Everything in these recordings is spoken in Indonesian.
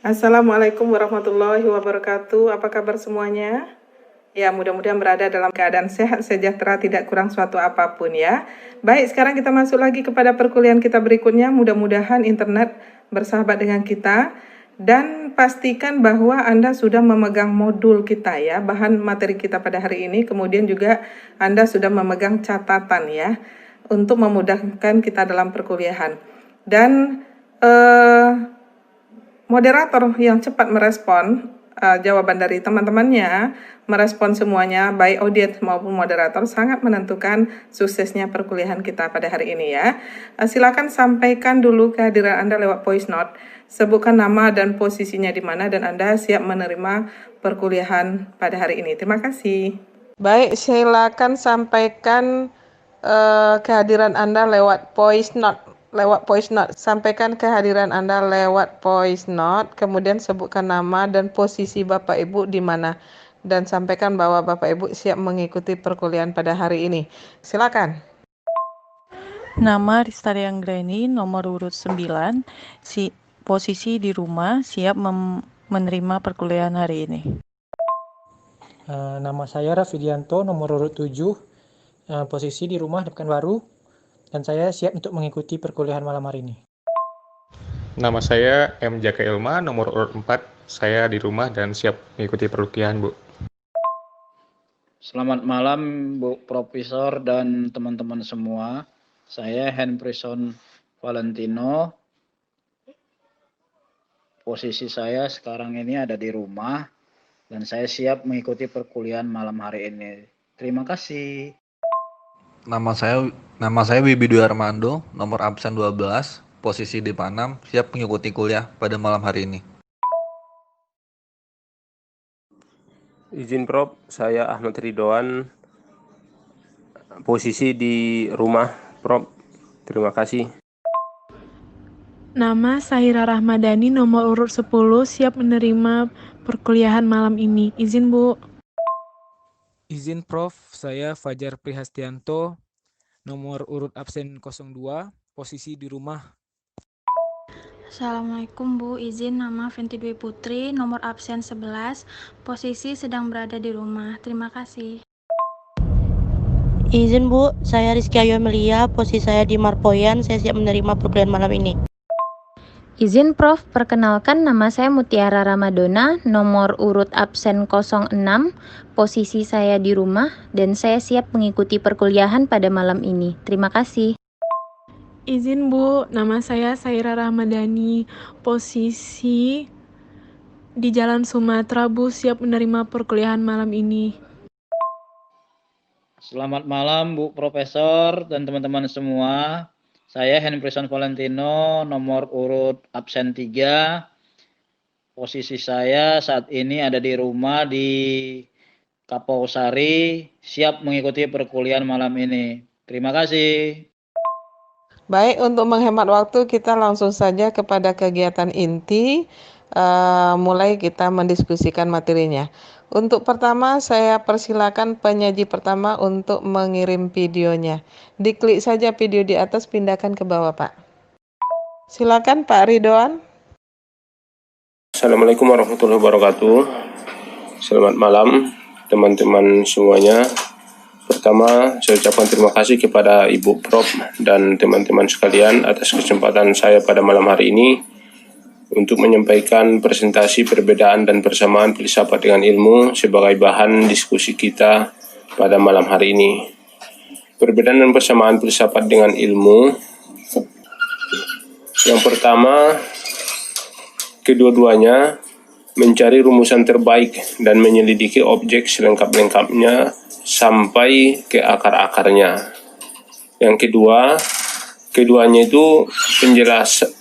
Assalamualaikum warahmatullahi wabarakatuh. Apa kabar semuanya? Ya, mudah-mudahan berada dalam keadaan sehat, sejahtera, tidak kurang suatu apapun ya. Baik, sekarang kita masuk lagi kepada perkuliahan kita berikutnya. Mudah-mudahan internet bersahabat dengan kita. Dan pastikan bahwa Anda sudah memegang modul kita ya, bahan materi kita pada hari ini. Kemudian juga Anda sudah memegang catatan ya, untuk memudahkan kita dalam perkuliahan. Dan moderator yang cepat merespon jawaban dari teman-temannya, merespon semuanya, baik audiens maupun moderator, sangat menentukan suksesnya perkuliahan kita pada hari ini ya. Silakan sampaikan dulu kehadiran Anda lewat voice note, sebutkan nama dan posisinya di mana, dan Anda siap menerima perkuliahan pada hari ini. Terima kasih. Baik, silakan sampaikan kehadiran Anda lewat voice note. Sampaikan kehadiran Anda lewat voice note, kemudian sebutkan nama dan posisi Bapak Ibu di mana, dan sampaikan bahwa Bapak Ibu siap mengikuti perkuliahan pada hari ini. Silakan. Nama Ristari Anggreni, nomor urut 9, posisi di rumah, siap menerima perkuliahan hari ini. Nama saya Rafidianto, nomor urut 7, posisi di rumah di Pekanbaru, dan saya siap untuk mengikuti perkuliahan malam hari ini. Nama saya M. Jaka Ilma, nomor urut 4, saya di rumah dan siap mengikuti perkuliahan, Bu. Selamat malam Bu Profesor dan teman-teman semua. Saya Henprison Valentino. Posisi saya sekarang ini ada di rumah dan saya siap mengikuti perkuliahan malam hari ini. Terima kasih. Nama saya Wibi Dwi Armando, nomor absen 12, posisi di Panam, siap mengikuti kuliah pada malam hari ini. Izin Prof, saya Ahmad Ridwan, posisi di rumah Prof. Terima kasih. Nama Sahira Rahmadani, nomor urut 10, siap menerima perkuliahan malam ini. Izin Bu. Izin Prof, saya Fajar Prihastianto, nomor urut absen 02, posisi di rumah. Assalamualaikum Bu, izin nama Fenty Dwi Putri, nomor absen 11, posisi sedang berada di rumah. Terima kasih. Izin Bu, saya Rizky Ayu Amelia, posisi saya di Marpoyan, saya siap menerima perkuliahan malam ini. Izin Prof, perkenalkan nama saya Mutiara Ramadona, nomor urut absen 06, posisi saya di rumah, dan saya siap mengikuti perkuliahan pada malam ini. Terima kasih. Izin Bu, nama saya Sahira Rahmadani, posisi di Jalan Sumatera Bu, siap menerima perkuliahan malam ini. Selamat malam Bu Profesor dan teman-teman semua. Saya Henprison Valentino, nomor urut absen 3. Posisi saya saat ini ada di rumah di Kapausari, siap mengikuti perkuliahan malam ini. Terima kasih. Baik, untuk menghemat waktu kita langsung saja kepada kegiatan inti. Mulai kita mendiskusikan materinya. Untuk pertama, saya persilakan penyaji pertama untuk mengirim videonya. Diklik saja video di atas, pindahkan ke bawah, Pak. Silakan Pak Ridwan. Assalamualaikum warahmatullahi wabarakatuh. Selamat malam teman-teman semuanya. Pertama, saya ucapkan terima kasih kepada Ibu Prof dan teman-teman sekalian atas kesempatan saya pada malam hari ini untuk menyampaikan presentasi perbedaan dan persamaan filsafat dengan ilmu sebagai bahan diskusi kita pada malam hari ini. Perbedaan dan persamaan filsafat dengan ilmu. Yang pertama, kedua-duanya mencari rumusan terbaik dan menyelidiki objek selengkap-lengkapnya sampai ke akar-akarnya. Yang kedua, keduanya itu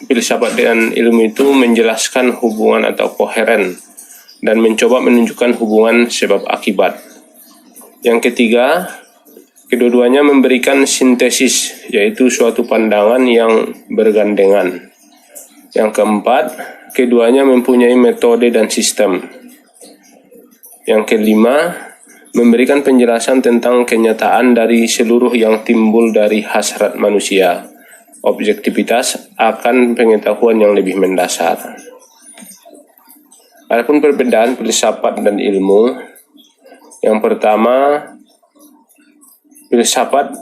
filsafat dengan ilmu itu menjelaskan hubungan atau koheren dan mencoba menunjukkan hubungan sebab akibat. Yang ketiga, kedua-duanya memberikan sintesis, yaitu suatu pandangan yang bergandengan. Yang keempat, keduanya mempunyai metode dan sistem. Yang kelima, memberikan penjelasan tentang kenyataan dari seluruh yang timbul dari hasrat manusia. Objektivitas akan pengetahuan yang lebih mendasar. Adapun perbedaan filsafat dan ilmu, yang pertama, filsafat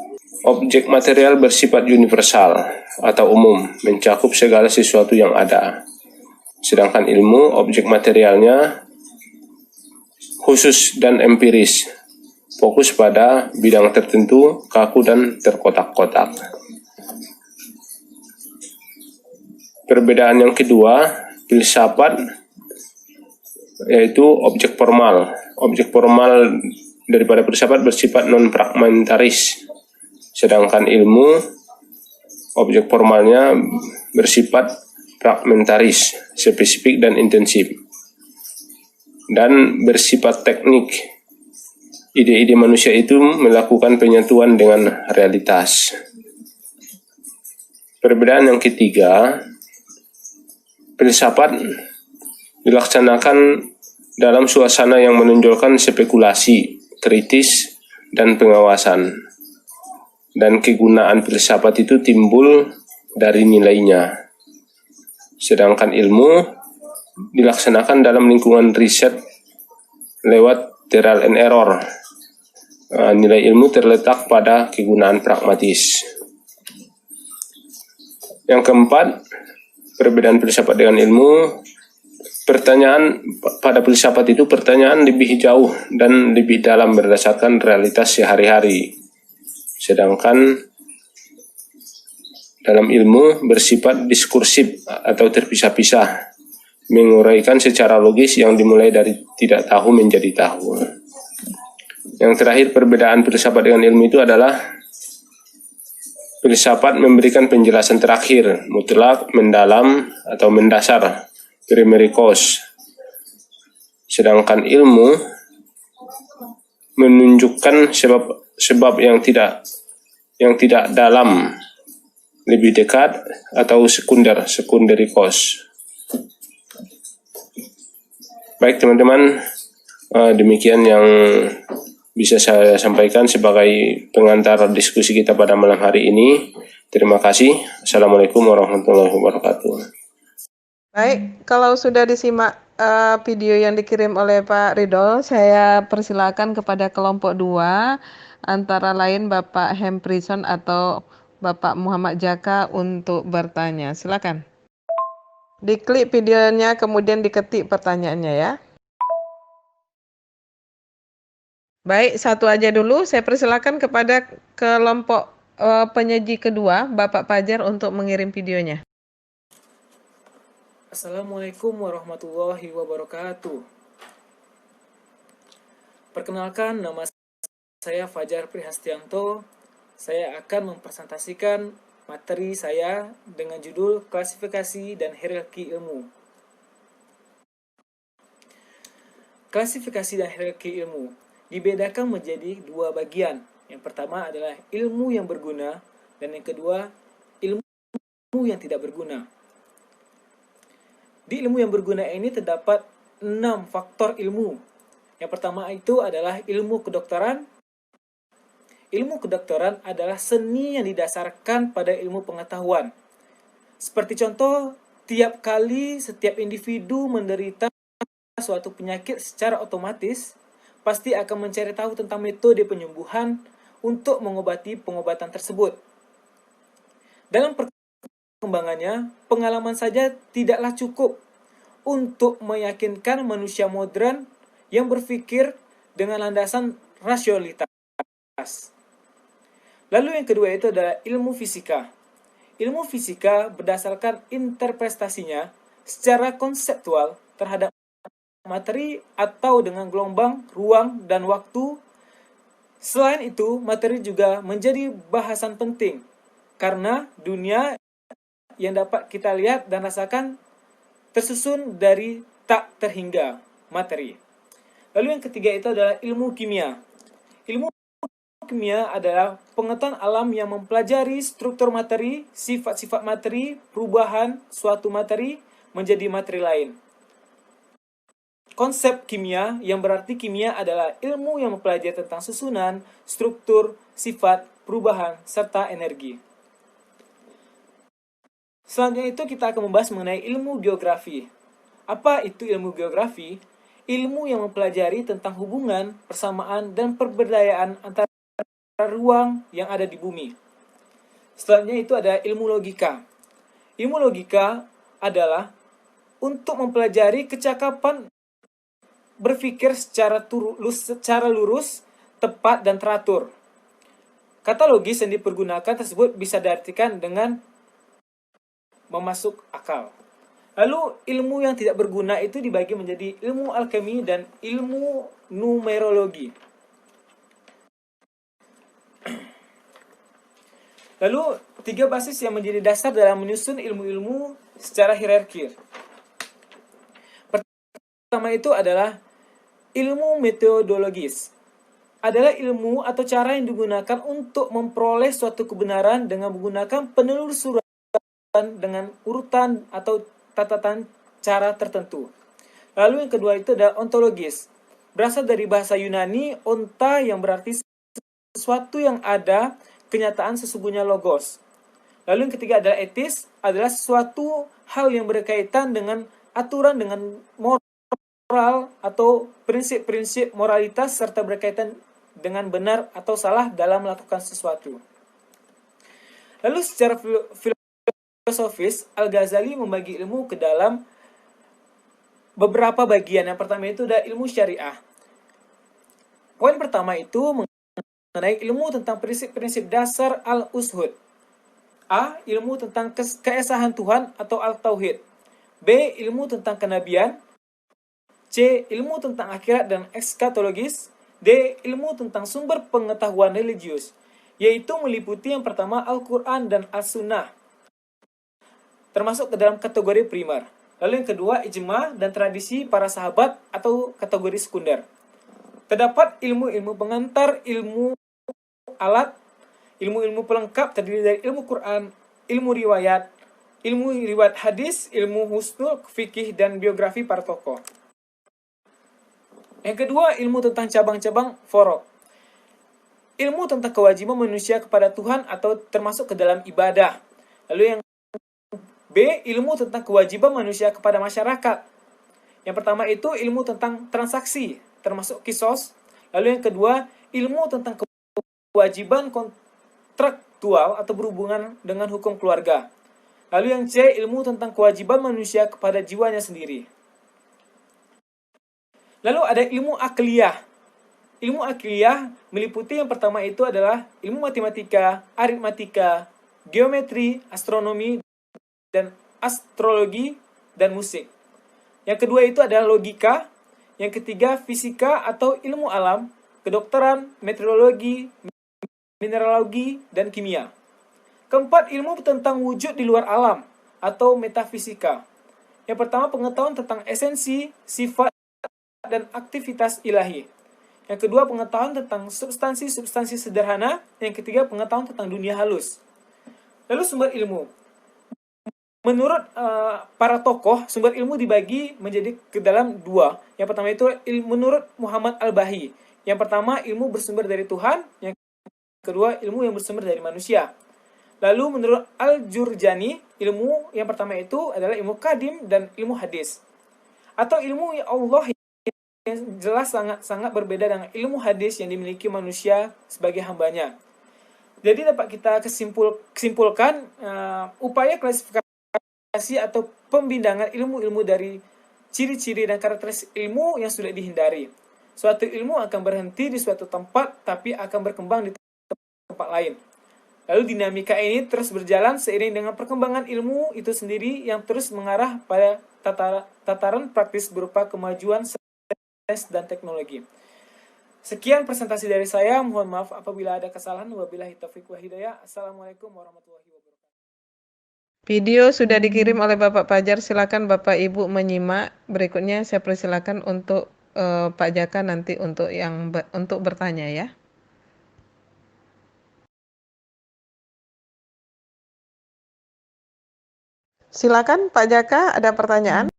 objek material bersifat universal atau umum, mencakup segala sesuatu yang ada. Sedangkan ilmu, objek materialnya khusus dan empiris, fokus pada bidang tertentu, kaku dan terkotak-kotak. Perbedaan yang kedua, filsafat yaitu objek formal. Objek formal daripada filsafat bersifat non-fragmentaris. Sedangkan ilmu, objek formalnya bersifat fragmentaris, spesifik dan intensif. Dan bersifat teknik. Ide-ide manusia itu melakukan penyatuan dengan realitas. Perbedaan yang ketiga, filsafat dilaksanakan dalam suasana yang menonjolkan spekulasi, kritis, dan pengawasan. Dan kegunaan filsafat itu timbul dari nilainya. Sedangkan ilmu dilaksanakan dalam lingkungan riset lewat trial and error. Nilai ilmu terletak pada kegunaan pragmatis. Yang keempat, perbedaan filsafat dengan ilmu. Pertanyaan pada filsafat itu pertanyaan lebih jauh dan lebih dalam berdasarkan realitas sehari-hari. Sedangkan dalam ilmu bersifat diskursif atau terpisah-pisah, menguraikan secara logis yang dimulai dari tidak tahu menjadi tahu. Yang terakhir, perbedaan filsafat dengan ilmu itu adalah filsafat memberikan penjelasan terakhir, mutlak, mendalam, atau mendasar, primary cause. Sedangkan ilmu menunjukkan sebab yang tidak dalam, lebih dekat, atau secondary cause. Baik teman-teman, demikian yang bisa saya sampaikan sebagai pengantar diskusi kita pada malam hari ini. Terima kasih. Assalamualaikum warahmatullahi wabarakatuh. Baik, kalau sudah disimak video yang dikirim oleh Pak Ridol, saya persilakan kepada kelompok 2, antara lain Bapak Hemprison atau Bapak Muhammad Jaka untuk bertanya. Silakan. Diklik videonya, kemudian diketik pertanyaannya ya. Baik, satu aja dulu. Saya persilakan kepada kelompok penyaji kedua, Bapak Fajar, untuk mengirim videonya. Assalamualaikum warahmatullahi wabarakatuh. Perkenalkan, nama saya Fajar Prihastianto. Saya akan mempresentasikan materi saya dengan judul klasifikasi dan hierarki ilmu. Klasifikasi dan hierarki ilmu dibedakan menjadi dua bagian. Yang pertama adalah ilmu yang berguna, dan yang kedua ilmu yang tidak berguna. Di ilmu yang berguna ini terdapat 6 faktor ilmu. Yang pertama itu adalah ilmu kedokteran. Ilmu kedokteran adalah seni yang didasarkan pada ilmu pengetahuan. Seperti contoh, tiap kali setiap individu menderita suatu penyakit secara otomatis, pasti akan mencari tahu tentang metode penyembuhan untuk mengobati pengobatan tersebut. Dalam perkembangannya, pengalaman saja tidaklah cukup untuk meyakinkan manusia modern yang berpikir dengan landasan rasionalitas. Lalu yang kedua itu adalah ilmu fisika. Ilmu fisika berdasarkan interpretasinya secara konseptual terhadap materi atau dengan gelombang, ruang, dan waktu. Selain itu, materi juga menjadi bahasan penting karena dunia yang dapat kita lihat dan rasakan tersusun dari tak terhingga materi. Lalu yang ketiga itu adalah ilmu kimia. Ilmu kimia adalah pengetahuan alam yang mempelajari struktur materi, sifat-sifat materi, perubahan suatu materi menjadi materi lain. Konsep kimia yang berarti kimia adalah ilmu yang mempelajari tentang susunan, struktur, sifat, perubahan, serta energi. Selanjutnya itu kita akan membahas mengenai ilmu geografi. Apa itu ilmu geografi? Ilmu yang mempelajari tentang hubungan, persamaan, dan perbedaan antara ruang yang ada di bumi. Selanjutnya itu ada ilmu logika. Ilmu logika adalah untuk mempelajari kecakapan berpikir secara lurus, tepat, dan teratur. Kata logis yang dipergunakan tersebut bisa diartikan dengan memasuk akal. Lalu ilmu yang tidak berguna itu dibagi menjadi ilmu alkemi dan ilmu numerologi. Lalu 3 basis yang menjadi dasar dalam menyusun ilmu-ilmu secara hierarki. Pertama itu adalah ilmu metodologis. Adalah ilmu atau cara yang digunakan untuk memperoleh suatu kebenaran dengan menggunakan penelusuran dengan urutan atau catatan cara tertentu. Lalu yang kedua itu adalah ontologis. Berasal dari bahasa Yunani onta yang berarti sesuatu yang ada, kenyataan sesungguhnya logos. Lalu yang ketiga adalah etis, adalah sesuatu hal yang berkaitan dengan aturan, dengan moral atau prinsip-prinsip moralitas serta berkaitan dengan benar atau salah dalam melakukan sesuatu. Lalu secara filosofis, Al-Ghazali membagi ilmu ke dalam beberapa bagian. Yang pertama itu ada ilmu syariah. Poin pertama itu mengenai ilmu tentang prinsip-prinsip dasar al-ushud. A. Ilmu tentang keesahan Tuhan atau al-tauhid. B. Ilmu tentang kenabian. C. Ilmu tentang akhirat dan eskatologis. D. Ilmu tentang sumber pengetahuan religius, yaitu meliputi yang pertama Al-Quran dan As-Sunnah, termasuk ke dalam kategori primer. Lalu yang kedua, ijma dan tradisi para sahabat atau kategori sekunder. Terdapat ilmu-ilmu pengantar, ilmu alat, ilmu-ilmu pelengkap terdiri dari ilmu Quran, ilmu riwayat hadis, ilmu husnul fikih, dan biografi para tokoh. Yang kedua, ilmu tentang cabang-cabang furuk. Ilmu tentang kewajiban manusia kepada Tuhan atau termasuk ke dalam ibadah. Lalu yang B. Ilmu tentang kewajiban manusia kepada masyarakat. Yang pertama itu ilmu tentang transaksi, termasuk kisos. Lalu yang kedua, ilmu tentang kewajiban kontraktual atau berhubungan dengan hukum keluarga. Lalu yang C. Ilmu tentang kewajiban manusia kepada jiwanya sendiri. Lalu ada ilmu akliyah. Ilmu akliyah meliputi yang pertama itu adalah ilmu matematika, aritmatika, geometri, astronomi, dan astrologi, dan musik. Yang kedua itu adalah logika. Yang ketiga fisika atau ilmu alam, kedokteran, meteorologi, mineralogi, dan kimia. Keempat, ilmu tentang wujud di luar alam atau metafisika. Yang pertama, pengetahuan tentang esensi, sifat, dan aktivitas ilahi. Yang kedua, pengetahuan tentang substansi-substansi sederhana. Yang ketiga, pengetahuan tentang dunia halus. Lalu sumber ilmu. Menurut para tokoh, sumber ilmu dibagi menjadi ke dalam 2. Yang pertama itu menurut Muhammad Al-Bahi. Yang pertama, ilmu bersumber dari Tuhan. Yang kedua, ilmu yang bersumber dari manusia. Lalu menurut Al-Jurjani, ilmu yang pertama itu adalah ilmu kadim dan ilmu hadis. Atau ilmu Allah yang jelas sangat berbeda dengan ilmu hadis yang dimiliki manusia sebagai hambanya. Jadi dapat kita kesimpulkan upaya klasifikasi atau pembindangan ilmu-ilmu dari ciri-ciri dan karakteristik ilmu yang sulit dihindari. Suatu ilmu akan berhenti di suatu tempat, tapi akan berkembang di tempat lain. Lalu dinamika ini terus berjalan seiring dengan perkembangan ilmu itu sendiri yang terus mengarah pada tataran praktis berupa kemajuan sains dan teknologi. Sekian presentasi dari saya. Mohon maaf apabila ada kesalahan. Wabillahi taufiq wal hidayah. Assalamualaikum warahmatullahi wabarakatuh. Video sudah dikirim oleh Bapak Fajar. Silakan Bapak Ibu menyimak. Berikutnya saya persilakan untuk Pak Jaka nanti untuk bertanya ya. Silakan Pak Jaka, ada pertanyaan?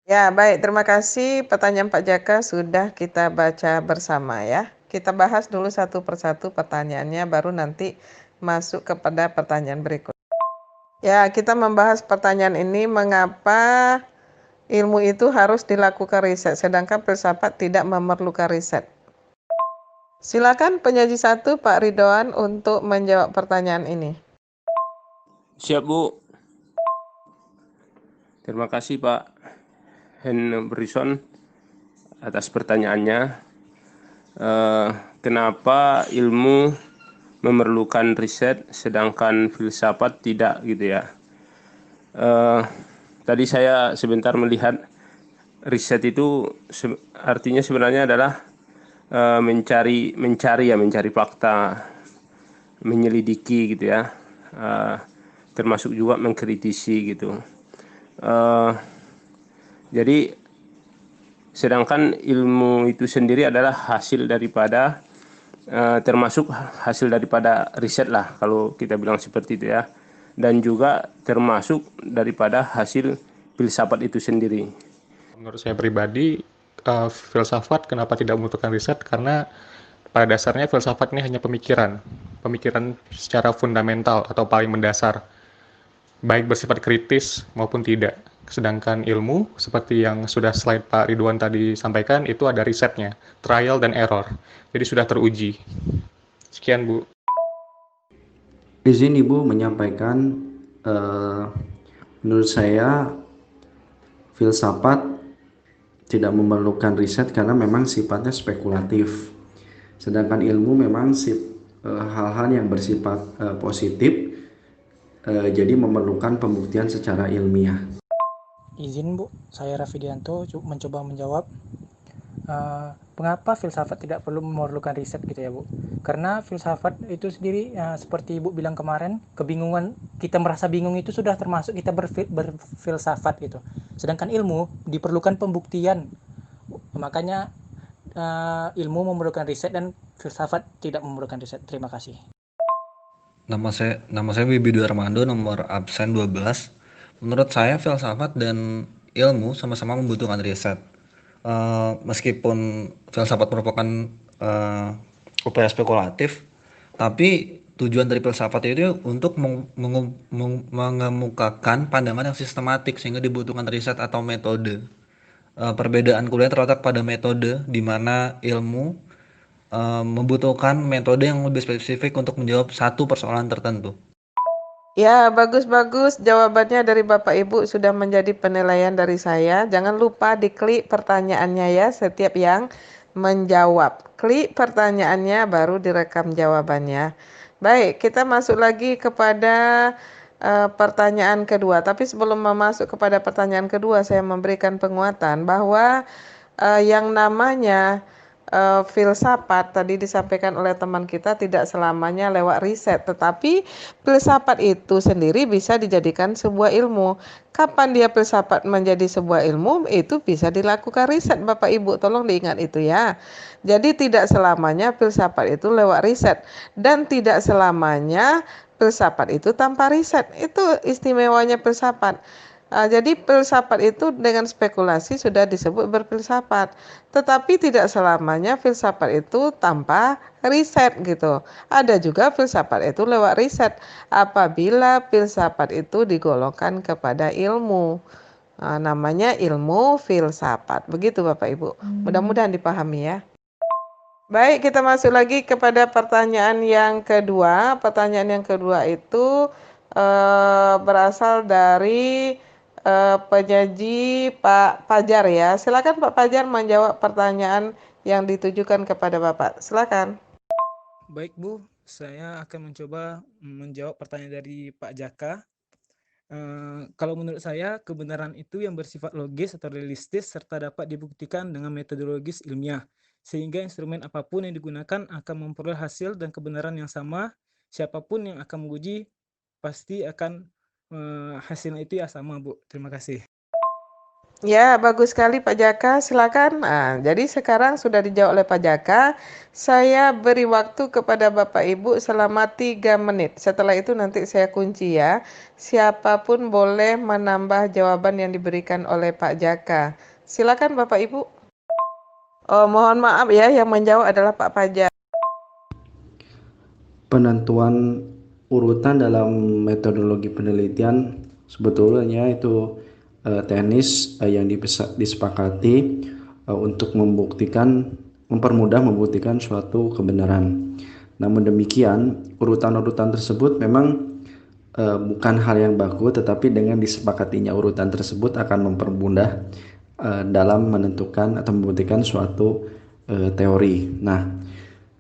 Ya, baik. Terima kasih. Pertanyaan Pak Jaka sudah kita baca bersama ya. Kita bahas dulu satu persatu pertanyaannya, baru nanti masuk kepada pertanyaan berikut. Ya, kita membahas pertanyaan ini, mengapa ilmu itu harus dilakukan riset, sedangkan filsafat tidak memerlukan riset. Silakan penyaji 1 Pak Ridwan untuk menjawab pertanyaan ini. Siap, Bu. Terima kasih Pak Henryson atas pertanyaannya. Kenapa ilmu memerlukan riset sedangkan filsafat tidak, gitu ya. Tadi saya sebentar melihat riset itu artinya sebenarnya adalah mencari fakta, menyelidiki gitu ya, termasuk juga mengkritisi gitu. Jadi sedangkan ilmu itu sendiri adalah hasil daripada termasuk hasil daripada riset lah kalau kita bilang seperti itu ya, dan juga termasuk daripada hasil filsafat itu sendiri. Menurut saya pribadi, filsafat kenapa tidak membutuhkan riset, karena pada dasarnya filsafat ini hanya pemikiran secara fundamental atau paling mendasar, baik bersifat kritis maupun tidak. Sedangkan ilmu, seperti yang sudah slide Pak Ridwan tadi sampaikan, itu ada risetnya, trial dan error. Jadi sudah teruji. Sekian, Bu. Izin Ibu menyampaikan, menurut saya filsafat tidak memerlukan riset karena memang sifatnya spekulatif. Sedangkan ilmu memang hal-hal yang bersifat positif, jadi memerlukan pembuktian secara ilmiah. Izin Bu, saya Raffidianto mencoba menjawab mengapa filsafat tidak perlu memerlukan riset gitu ya Bu. Karena filsafat itu sendiri seperti Ibu bilang kemarin, kebingungan, kita merasa bingung itu sudah termasuk kita berfilsafat gitu. Sedangkan ilmu diperlukan pembuktian. Makanya ilmu memerlukan riset dan filsafat tidak memerlukan riset. Terima kasih. Nama saya Wibi Dwi Armando, nomor absen 12. Menurut saya filsafat dan ilmu sama-sama membutuhkan riset. Meskipun filsafat merupakan upaya spekulatif, tapi tujuan dari filsafat itu untuk mengemukakan pandangan yang sistematik sehingga dibutuhkan riset atau metode. Perbedaan kuliah terletak pada metode, di mana ilmu membutuhkan metode yang lebih spesifik untuk menjawab satu persoalan tertentu. Ya, bagus-bagus jawabannya dari Bapak Ibu sudah menjadi penilaian dari saya. Jangan lupa diklik pertanyaannya ya, setiap yang menjawab. Klik pertanyaannya baru direkam jawabannya. Baik, kita masuk lagi kepada pertanyaan kedua. Tapi sebelum masuk kepada pertanyaan kedua, saya memberikan penguatan bahwa yang namanya filsafat tadi disampaikan oleh teman kita tidak selamanya lewat riset, tetapi filsafat itu sendiri bisa dijadikan sebuah ilmu. Kapan dia filsafat menjadi sebuah ilmu? Itu bisa dilakukan riset, Bapak Ibu, tolong diingat itu ya. Jadi tidak selamanya filsafat itu lewat riset, dan tidak selamanya filsafat itu tanpa riset. Itu istimewanya filsafat. Jadi filsafat itu dengan spekulasi sudah disebut berfilsafat, tetapi tidak selamanya filsafat itu tanpa riset gitu. Ada juga filsafat itu lewat riset apabila filsafat itu digolongkan kepada ilmu. Namanya ilmu filsafat. Begitu Bapak Ibu. Mudah-mudahan dipahami ya. Baik, kita masuk lagi kepada pertanyaan yang kedua. Pertanyaan yang kedua itu berasal dari penyaji Pak Fajar ya. Silakan Pak Fajar menjawab pertanyaan yang ditujukan kepada Bapak. Silakan. Baik Bu, saya akan mencoba menjawab pertanyaan dari Pak Jaka. Kalau menurut saya, kebenaran itu yang bersifat logis atau realistis serta dapat dibuktikan dengan metodologis ilmiah, sehingga instrumen apapun yang digunakan akan memperoleh hasil dan kebenaran yang sama. Siapapun yang akan menguji pasti akan hasilnya itu ya sama Bu. Terima kasih. Ya, bagus sekali Pak Jaka. Silakan. Jadi sekarang sudah dijawab oleh Pak Jaka. Saya beri waktu kepada Bapak Ibu selama 3 menit. Setelah itu nanti saya kunci ya. Siapapun boleh menambah jawaban yang diberikan oleh Pak Jaka. Silakan Bapak Ibu. Oh, mohon maaf ya, yang menjawab adalah Pak Fajar. Penentuan urutan dalam metodologi penelitian sebetulnya itu teknis yang disepakati untuk mempermudah membuktikan suatu kebenaran. Namun demikian, urutan-urutan tersebut memang bukan hal yang baku, tetapi dengan disepakatinya urutan tersebut akan mempermudah dalam menentukan atau membuktikan suatu teori. Nah,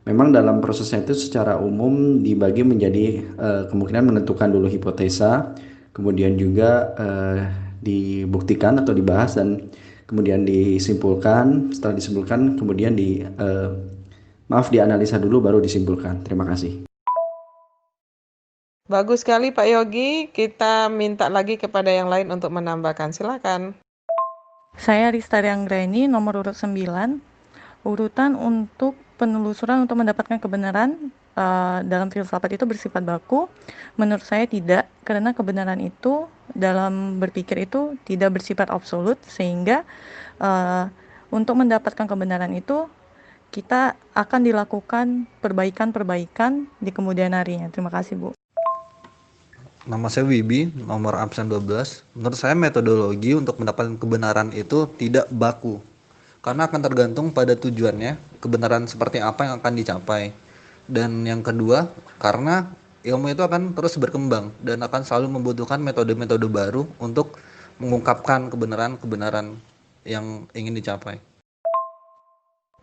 memang dalam prosesnya itu secara umum dibagi menjadi kemungkinan menentukan dulu hipotesa, kemudian juga dibuktikan atau dibahas, dan kemudian disimpulkan. Setelah disimpulkan kemudian dianalisa dulu baru disimpulkan. Terima kasih. Bagus sekali Pak Yogi, kita minta lagi kepada yang lain untuk menambahkan. Silakan. Saya Ristari Anggraini, nomor urut 9. Urutan untuk penelusuran untuk mendapatkan kebenaran dalam filsafat itu bersifat baku. Menurut saya tidak, karena kebenaran itu dalam berpikir itu tidak bersifat absolut, sehingga untuk mendapatkan kebenaran itu kita akan dilakukan perbaikan-perbaikan di kemudian harinya. Terima kasih, Bu. Nama saya Wibi, nomor absen 12. Menurut saya metodologi untuk mendapatkan kebenaran itu tidak baku. Karena akan tergantung pada tujuannya, kebenaran seperti apa yang akan dicapai. Dan yang kedua, karena ilmu itu akan terus berkembang dan akan selalu membutuhkan metode-metode baru untuk mengungkapkan kebenaran-kebenaran yang ingin dicapai.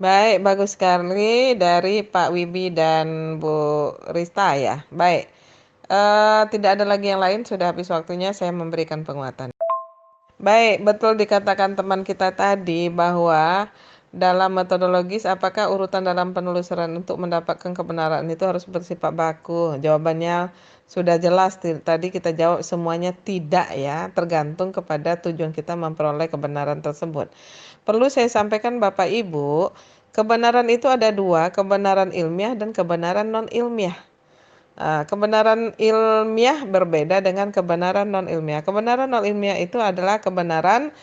Baik, bagus sekali dari Pak Wibi dan Bu Rista ya. Baik. Tidak ada lagi yang lain, sudah habis waktunya saya memberikan penguatan. Baik, betul dikatakan teman kita tadi bahwa dalam metodologis apakah urutan dalam penelusuran untuk mendapatkan kebenaran itu harus bersifat baku? Jawabannya sudah jelas, tadi kita jawab semuanya tidak ya, tergantung kepada tujuan kita memperoleh kebenaran tersebut. Perlu saya sampaikan Bapak Ibu, kebenaran itu ada dua, kebenaran ilmiah dan kebenaran non-ilmiah. Kebenaran ilmiah berbeda dengan kebenaran non-ilmiah. Kebenaran non-ilmiah itu adalah kebenaran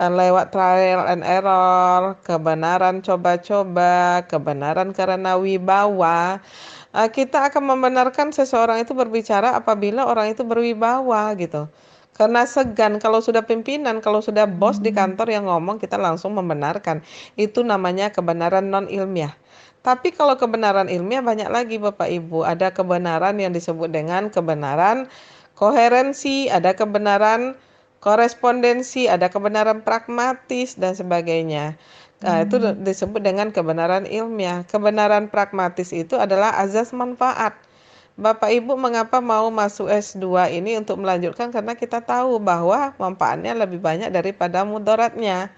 lewat trial and error, kebenaran coba-coba, kebenaran karena wibawa. Kita akan membenarkan seseorang itu berbicara apabila orang itu berwibawa gitu. Karena segan, kalau sudah pimpinan, kalau sudah bos di kantor yang ngomong, kita langsung membenarkan. Itu namanya kebenaran non-ilmiah. Tapi kalau kebenaran ilmiah banyak lagi Bapak Ibu. Ada kebenaran yang disebut dengan kebenaran koherensi, ada kebenaran korespondensi, ada kebenaran pragmatis dan sebagainya. Itu disebut dengan kebenaran ilmiah. Kebenaran pragmatis itu adalah azas manfaat. Bapak Ibu mengapa mau masuk S2 ini untuk melanjutkan? Karena kita tahu bahwa manfaatnya lebih banyak daripada mudaratnya.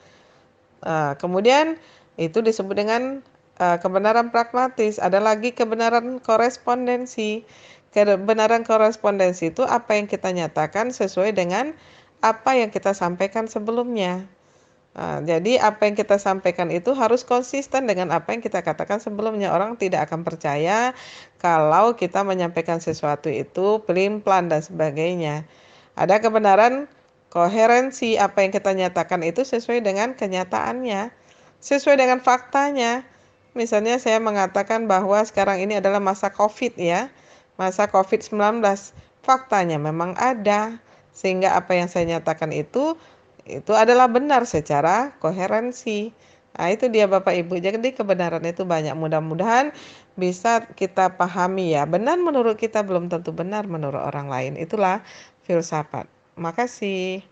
Kemudian itu disebut dengan kebenaran pragmatis. Ada lagi kebenaran korespondensi. Kebenaran korespondensi itu apa yang kita nyatakan sesuai dengan apa yang kita sampaikan sebelumnya. Jadi apa yang kita sampaikan itu harus konsisten dengan apa yang kita katakan sebelumnya. Orang tidak akan percaya kalau kita menyampaikan sesuatu itu pelin-pelan dan sebagainya. Ada kebenaran koherensi, apa yang kita nyatakan itu sesuai dengan kenyataannya, sesuai dengan faktanya. Misalnya saya mengatakan bahwa sekarang ini adalah masa COVID ya, masa COVID-19. Faktanya memang ada, sehingga apa yang saya nyatakan itu adalah benar secara koherensi. Itu dia Bapak Ibu. Jadi kebenaran itu banyak. Mudah-mudahan bisa kita pahami ya. Benar menurut kita belum tentu benar menurut orang lain. Itulah filsafat. Makasih.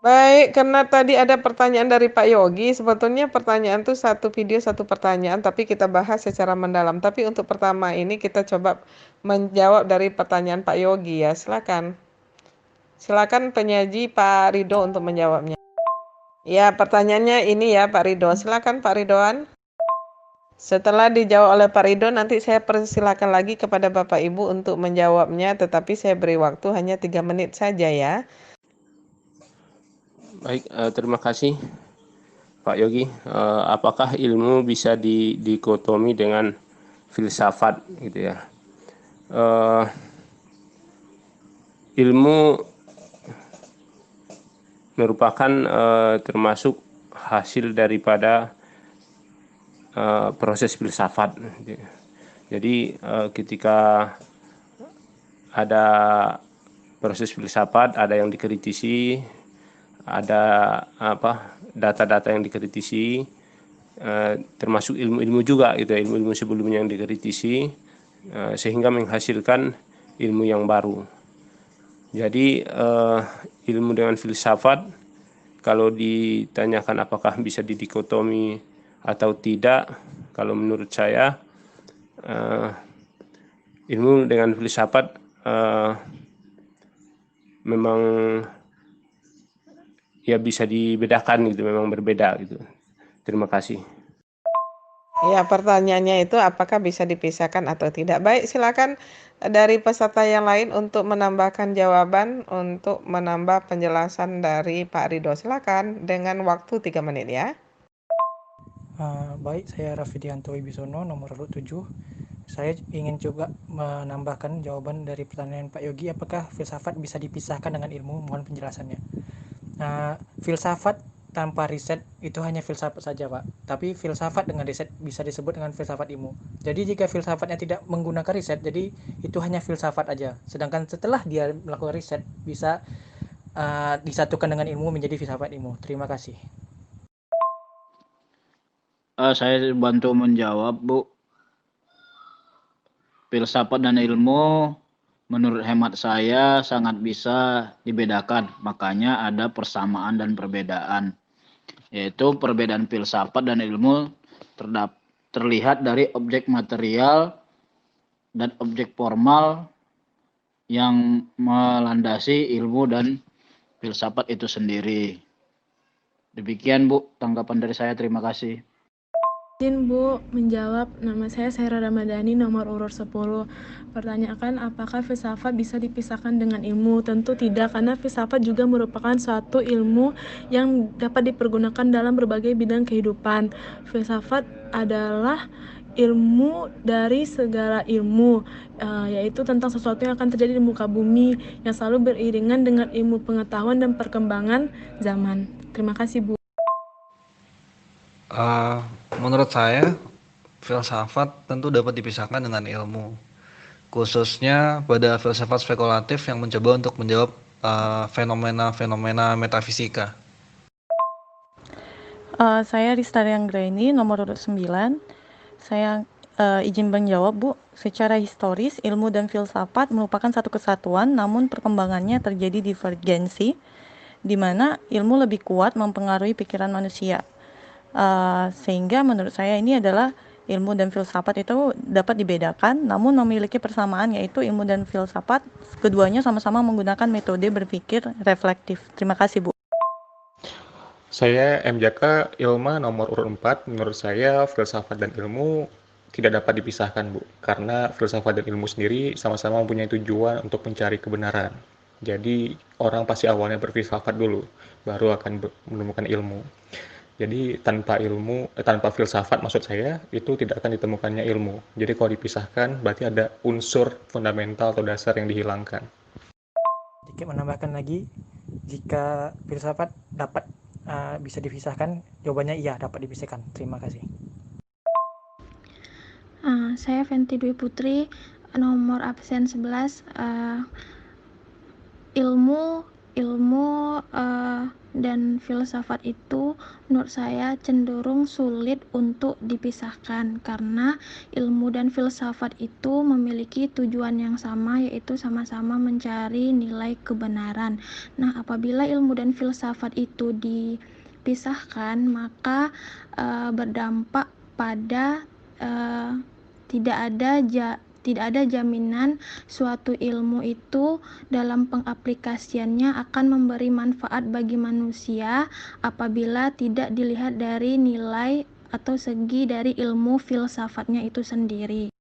Baik, karena tadi ada pertanyaan dari Pak Yogi, sebetulnya pertanyaan itu satu video satu pertanyaan, tapi kita bahas secara mendalam. Tapi untuk pertama ini kita coba menjawab dari pertanyaan Pak Yogi ya, silakan. Silakan penyaji Pak Ridho untuk menjawabnya. Ya, pertanyaannya ini ya Pak Ridho, silakan Pak Ridhoan. Setelah dijawab oleh Pak Ridho, nanti saya persilakan lagi kepada Bapak Ibu untuk menjawabnya, tetapi saya beri waktu hanya 3 menit saja ya. Baik, terima kasih Pak Yogi. Apakah ilmu bisa dikotomi dengan filsafat gitu ya? Ilmu merupakan termasuk hasil daripada proses filsafat. Jadi ketika ada proses filsafat, ada yang dikritisi, ada data-data yang dikritisi, termasuk ilmu-ilmu juga gitu, ilmu-ilmu sebelumnya yang dikritisi, sehingga menghasilkan ilmu yang baru. Jadi ilmu dengan filsafat, kalau ditanyakan apakah bisa didikotomi atau tidak, kalau menurut saya ilmu dengan filsafat memang ya bisa dibedakan gitu, memang berbeda gitu. Terima kasih. Ya, pertanyaannya itu apakah bisa dipisahkan atau tidak. Baik, silakan dari peserta yang lain untuk menambahkan jawaban untuk menambah penjelasan dari Pak Ridho. Silakan dengan waktu 3 menit ya. Baik, saya Rafidianto Wibisono, nomor urut 7. Saya ingin coba menambahkan jawaban dari pertanyaan Pak Yogi, apakah filsafat bisa dipisahkan dengan ilmu? Mohon penjelasannya. Filsafat tanpa riset itu hanya filsafat saja, Pak. Tapi filsafat dengan riset bisa disebut dengan filsafat ilmu. Jadi jika filsafatnya tidak menggunakan riset, jadi itu hanya filsafat aja. Sedangkan setelah dia melakukan riset, bisa disatukan dengan ilmu menjadi filsafat ilmu. Terima kasih. Saya bantu menjawab, Bu. Filsafat dan ilmu menurut hemat saya sangat bisa dibedakan. Makanya ada persamaan dan perbedaan. Yaitu perbedaan filsafat dan ilmu terlihat dari objek material dan objek formal yang melandasi ilmu dan filsafat itu sendiri. Demikian, Bu, tanggapan dari saya. Terima kasih. Izin Bu menjawab, nama saya Saira Ramadhani, nomor urut 10. Pertanyakan apakah filsafat bisa dipisahkan dengan ilmu? Tentu tidak, karena filsafat juga merupakan suatu ilmu yang dapat dipergunakan dalam berbagai bidang kehidupan. Filsafat adalah ilmu dari segala ilmu, yaitu tentang sesuatu yang akan terjadi di muka bumi, yang selalu beriringan dengan ilmu pengetahuan dan perkembangan zaman. Terima kasih, Bu. Menurut saya, filsafat tentu dapat dipisahkan dengan ilmu, khususnya pada filsafat spekulatif yang mencoba untuk menjawab fenomena-fenomena metafisika. Saya Ristari Anggraini, nomor urut 9. Saya izin menjawab, Bu. Secara historis, ilmu dan filsafat merupakan satu kesatuan, namun perkembangannya terjadi divergensi, di mana ilmu lebih kuat mempengaruhi pikiran manusia. Sehingga menurut saya ini adalah ilmu dan filsafat itu dapat dibedakan, namun memiliki persamaan, yaitu ilmu dan filsafat keduanya sama-sama menggunakan metode berpikir reflektif. Terima kasih, Bu. Saya MJK Ilma, nomor urut 4. Menurut saya filsafat dan ilmu tidak dapat dipisahkan, Bu, karena filsafat dan ilmu sendiri sama-sama mempunyai tujuan untuk mencari kebenaran. Jadi orang pasti awalnya berfilsafat dulu, baru akan menemukan ilmu. Jadi tanpa filsafat, maksud saya, itu tidak akan ditemukannya ilmu. Jadi kalau dipisahkan, berarti ada unsur fundamental atau dasar yang dihilangkan. Sedikit menambahkan lagi, jika filsafat dapat bisa dipisahkan, jawabannya iya, dapat dipisahkan. Terima kasih. Saya Fenty Dwi Putri, nomor absen 11. Ilmu dan filsafat itu menurut saya cenderung sulit untuk dipisahkan, karena ilmu dan filsafat itu memiliki tujuan yang sama, yaitu sama-sama mencari nilai kebenaran. Nah, apabila ilmu dan filsafat itu dipisahkan, maka berdampak pada tidak ada jaminan suatu ilmu itu dalam pengaplikasiannya akan memberi manfaat bagi manusia apabila tidak dilihat dari nilai atau segi dari ilmu filsafatnya itu sendiri.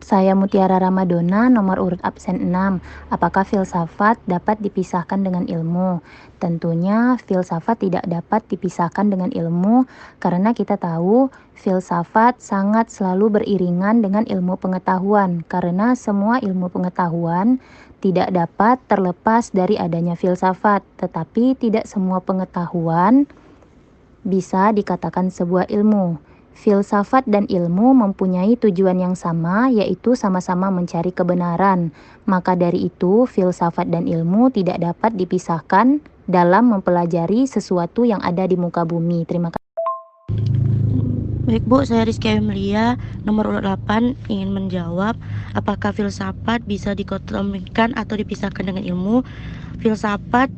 Saya Mutiara Ramadona, nomor urut absen 6. Apakah filsafat dapat dipisahkan dengan ilmu? Tentunya filsafat tidak dapat dipisahkan dengan ilmu, karena kita tahu filsafat sangat selalu beriringan dengan ilmu pengetahuan, karena semua ilmu pengetahuan tidak dapat terlepas dari adanya filsafat. Tetapi tidak semua pengetahuan bisa dikatakan sebuah ilmu. Filsafat dan ilmu mempunyai tujuan yang sama, yaitu sama-sama mencari kebenaran. Maka dari itu, filsafat dan ilmu tidak dapat dipisahkan dalam mempelajari sesuatu yang ada di muka bumi. Terima kasih. Baik Bu, saya Rizky Amelia, nomor urut 8, ingin menjawab apakah filsafat bisa dikotomikan atau dipisahkan dengan ilmu. Filsafat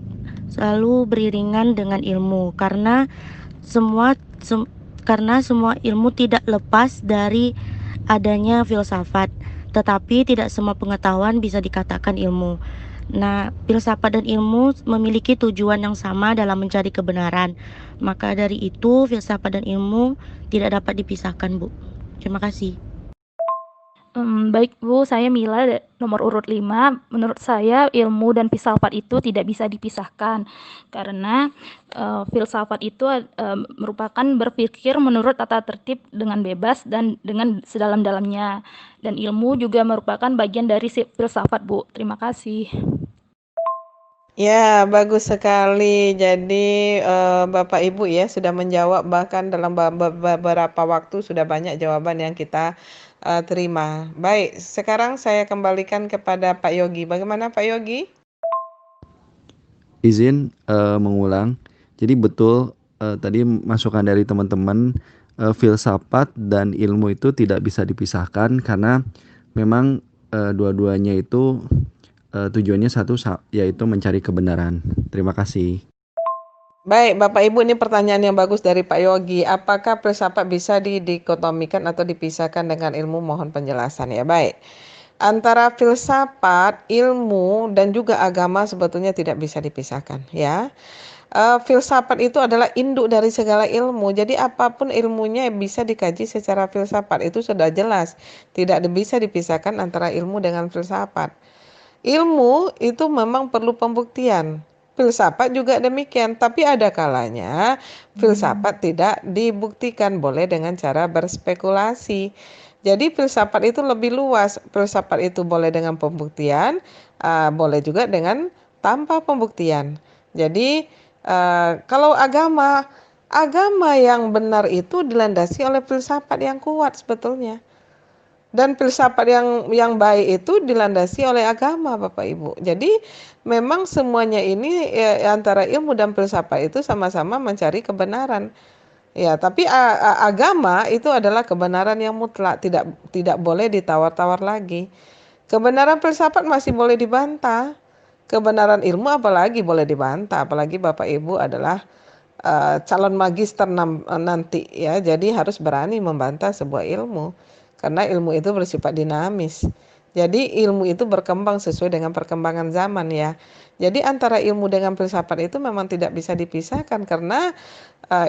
selalu beriringan dengan ilmu karena semua ilmu tidak lepas dari adanya filsafat, tetapi tidak semua pengetahuan bisa dikatakan ilmu. Nah, filsafat dan ilmu memiliki tujuan yang sama dalam mencari kebenaran. Maka dari itu, filsafat dan ilmu tidak dapat dipisahkan, Bu. Terima kasih. Baik Bu, saya Mila, nomor urut 5. Menurut saya ilmu dan filsafat itu tidak bisa dipisahkan karena filsafat itu merupakan berpikir menurut tata tertib dengan bebas dan dengan sedalam-dalamnya. Dan ilmu juga merupakan bagian dari filsafat, Bu. Terima kasih. Ya, bagus sekali. Jadi Bapak Ibu ya sudah menjawab, bahkan dalam beberapa waktu sudah banyak jawaban yang kita terima. Baik, sekarang saya kembalikan kepada Pak Yogi. Bagaimana Pak Yogi? Izin mengulang. Jadi betul tadi masukan dari teman-teman, filsafat dan ilmu itu tidak bisa dipisahkan karena memang dua-duanya itu tujuannya satu, yaitu mencari kebenaran. Terima kasih. Baik, Bapak Ibu, ini pertanyaan yang bagus dari Pak Yogi. Apakah filsafat bisa didikotomikan atau dipisahkan dengan ilmu? Mohon penjelasan ya. Baik. Antara filsafat, ilmu, dan juga agama sebetulnya tidak bisa dipisahkan ya. Filsafat itu adalah induk dari segala ilmu. Jadi apapun ilmunya bisa dikaji secara filsafat. Itu sudah jelas. Tidak bisa dipisahkan antara ilmu dengan filsafat. Ilmu itu memang perlu pembuktian. Filsafat juga demikian, tapi ada kalanya filsafat tidak dibuktikan, boleh dengan cara berspekulasi. Jadi filsafat itu lebih luas. Filsafat itu boleh dengan pembuktian, boleh juga dengan tanpa pembuktian. Jadi kalau agama yang benar itu dilandasi oleh filsafat yang kuat sebetulnya. Dan filsafat yang baik itu dilandasi oleh agama, Bapak Ibu. Jadi memang semuanya ini antara ilmu dan filsafat itu sama-sama mencari kebenaran. Ya, tapi agama itu adalah kebenaran yang mutlak, tidak boleh ditawar-tawar lagi. Kebenaran filsafat masih boleh dibantah. Kebenaran ilmu apalagi boleh dibantah, apalagi Bapak Ibu adalah calon magister nanti ya. Jadi harus berani membantah sebuah ilmu. Karena ilmu itu bersifat dinamis. Jadi ilmu itu berkembang sesuai dengan perkembangan zaman ya. Jadi antara ilmu dengan filsafat itu memang tidak bisa dipisahkan karena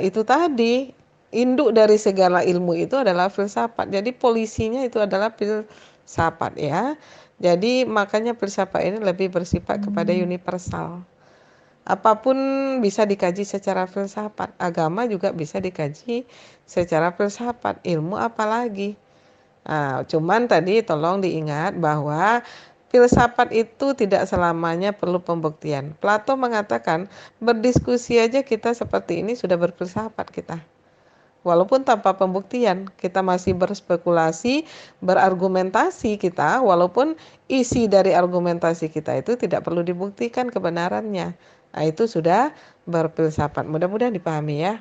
itu tadi induk dari segala ilmu itu adalah filsafat. Jadi polisinya itu adalah filsafat ya. Jadi makanya filsafat ini lebih bersifat kepada universal. Apapun bisa dikaji secara filsafat. Agama juga bisa dikaji secara filsafat. Ilmu apalagi. Cuman tadi tolong diingat bahwa filsafat itu tidak selamanya perlu pembuktian. Plato mengatakan berdiskusi aja kita seperti ini sudah berfilsafat kita. Walaupun tanpa pembuktian, kita masih berspekulasi, berargumentasi kita, walaupun isi dari argumentasi kita itu tidak perlu dibuktikan kebenarannya. Itu sudah berfilsafat. Mudah-mudahan dipahami ya.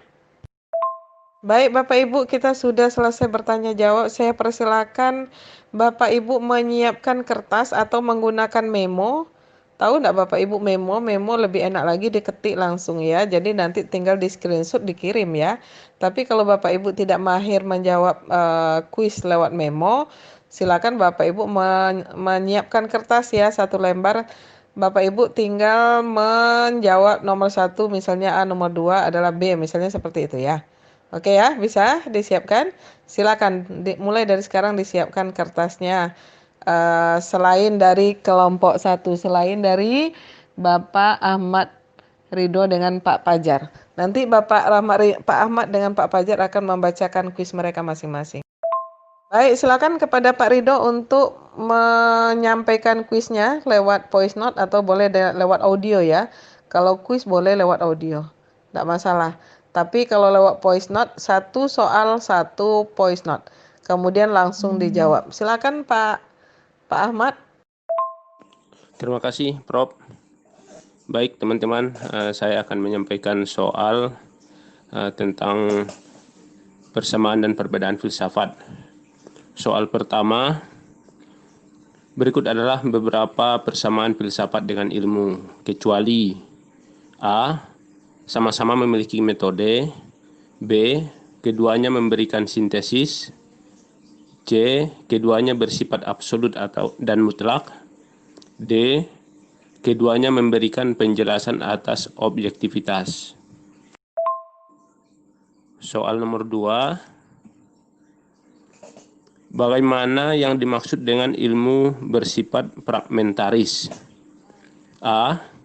Baik Bapak Ibu, kita sudah selesai bertanya jawab. Saya persilakan Bapak Ibu menyiapkan kertas atau menggunakan memo. Tahu enggak Bapak Ibu memo? Memo lebih enak lagi diketik langsung ya. Jadi nanti tinggal di screenshot dikirim ya. Tapi kalau Bapak Ibu tidak mahir menjawab kuis lewat memo, silakan Bapak Ibu menyiapkan kertas ya, 1 lembar. Bapak Ibu tinggal menjawab nomor 1 misalnya A, nomor 2 adalah B, misalnya seperti itu ya. Oke ya, bisa disiapkan. Silakan mulai dari sekarang disiapkan kertasnya. Selain dari kelompok 1, selain dari Bapak Ahmad Ridho dengan Pak Pajar. Nanti Pak Ahmad dengan Pak Pajar akan membacakan kuis mereka masing-masing. Baik, silakan kepada Pak Ridho untuk menyampaikan kuisnya lewat voice note atau boleh lewat audio ya. Kalau kuis boleh lewat audio, tidak masalah. Tapi kalau lewat voice note, satu soal satu voice note. Kemudian langsung dijawab. Silakan Pak Ahmad. Terima kasih, Prof. Baik, teman-teman, saya akan menyampaikan soal tentang persamaan dan perbedaan filsafat. Soal pertama, berikut adalah beberapa persamaan filsafat dengan ilmu, kecuali A. Sama-sama memiliki metode, B. Keduanya memberikan sintesis, C. Keduanya bersifat absolut dan mutlak, D. Keduanya memberikan penjelasan atas objektivitas. Soal nomor 2. Bagaimana yang dimaksud dengan ilmu bersifat fragmentaris? A.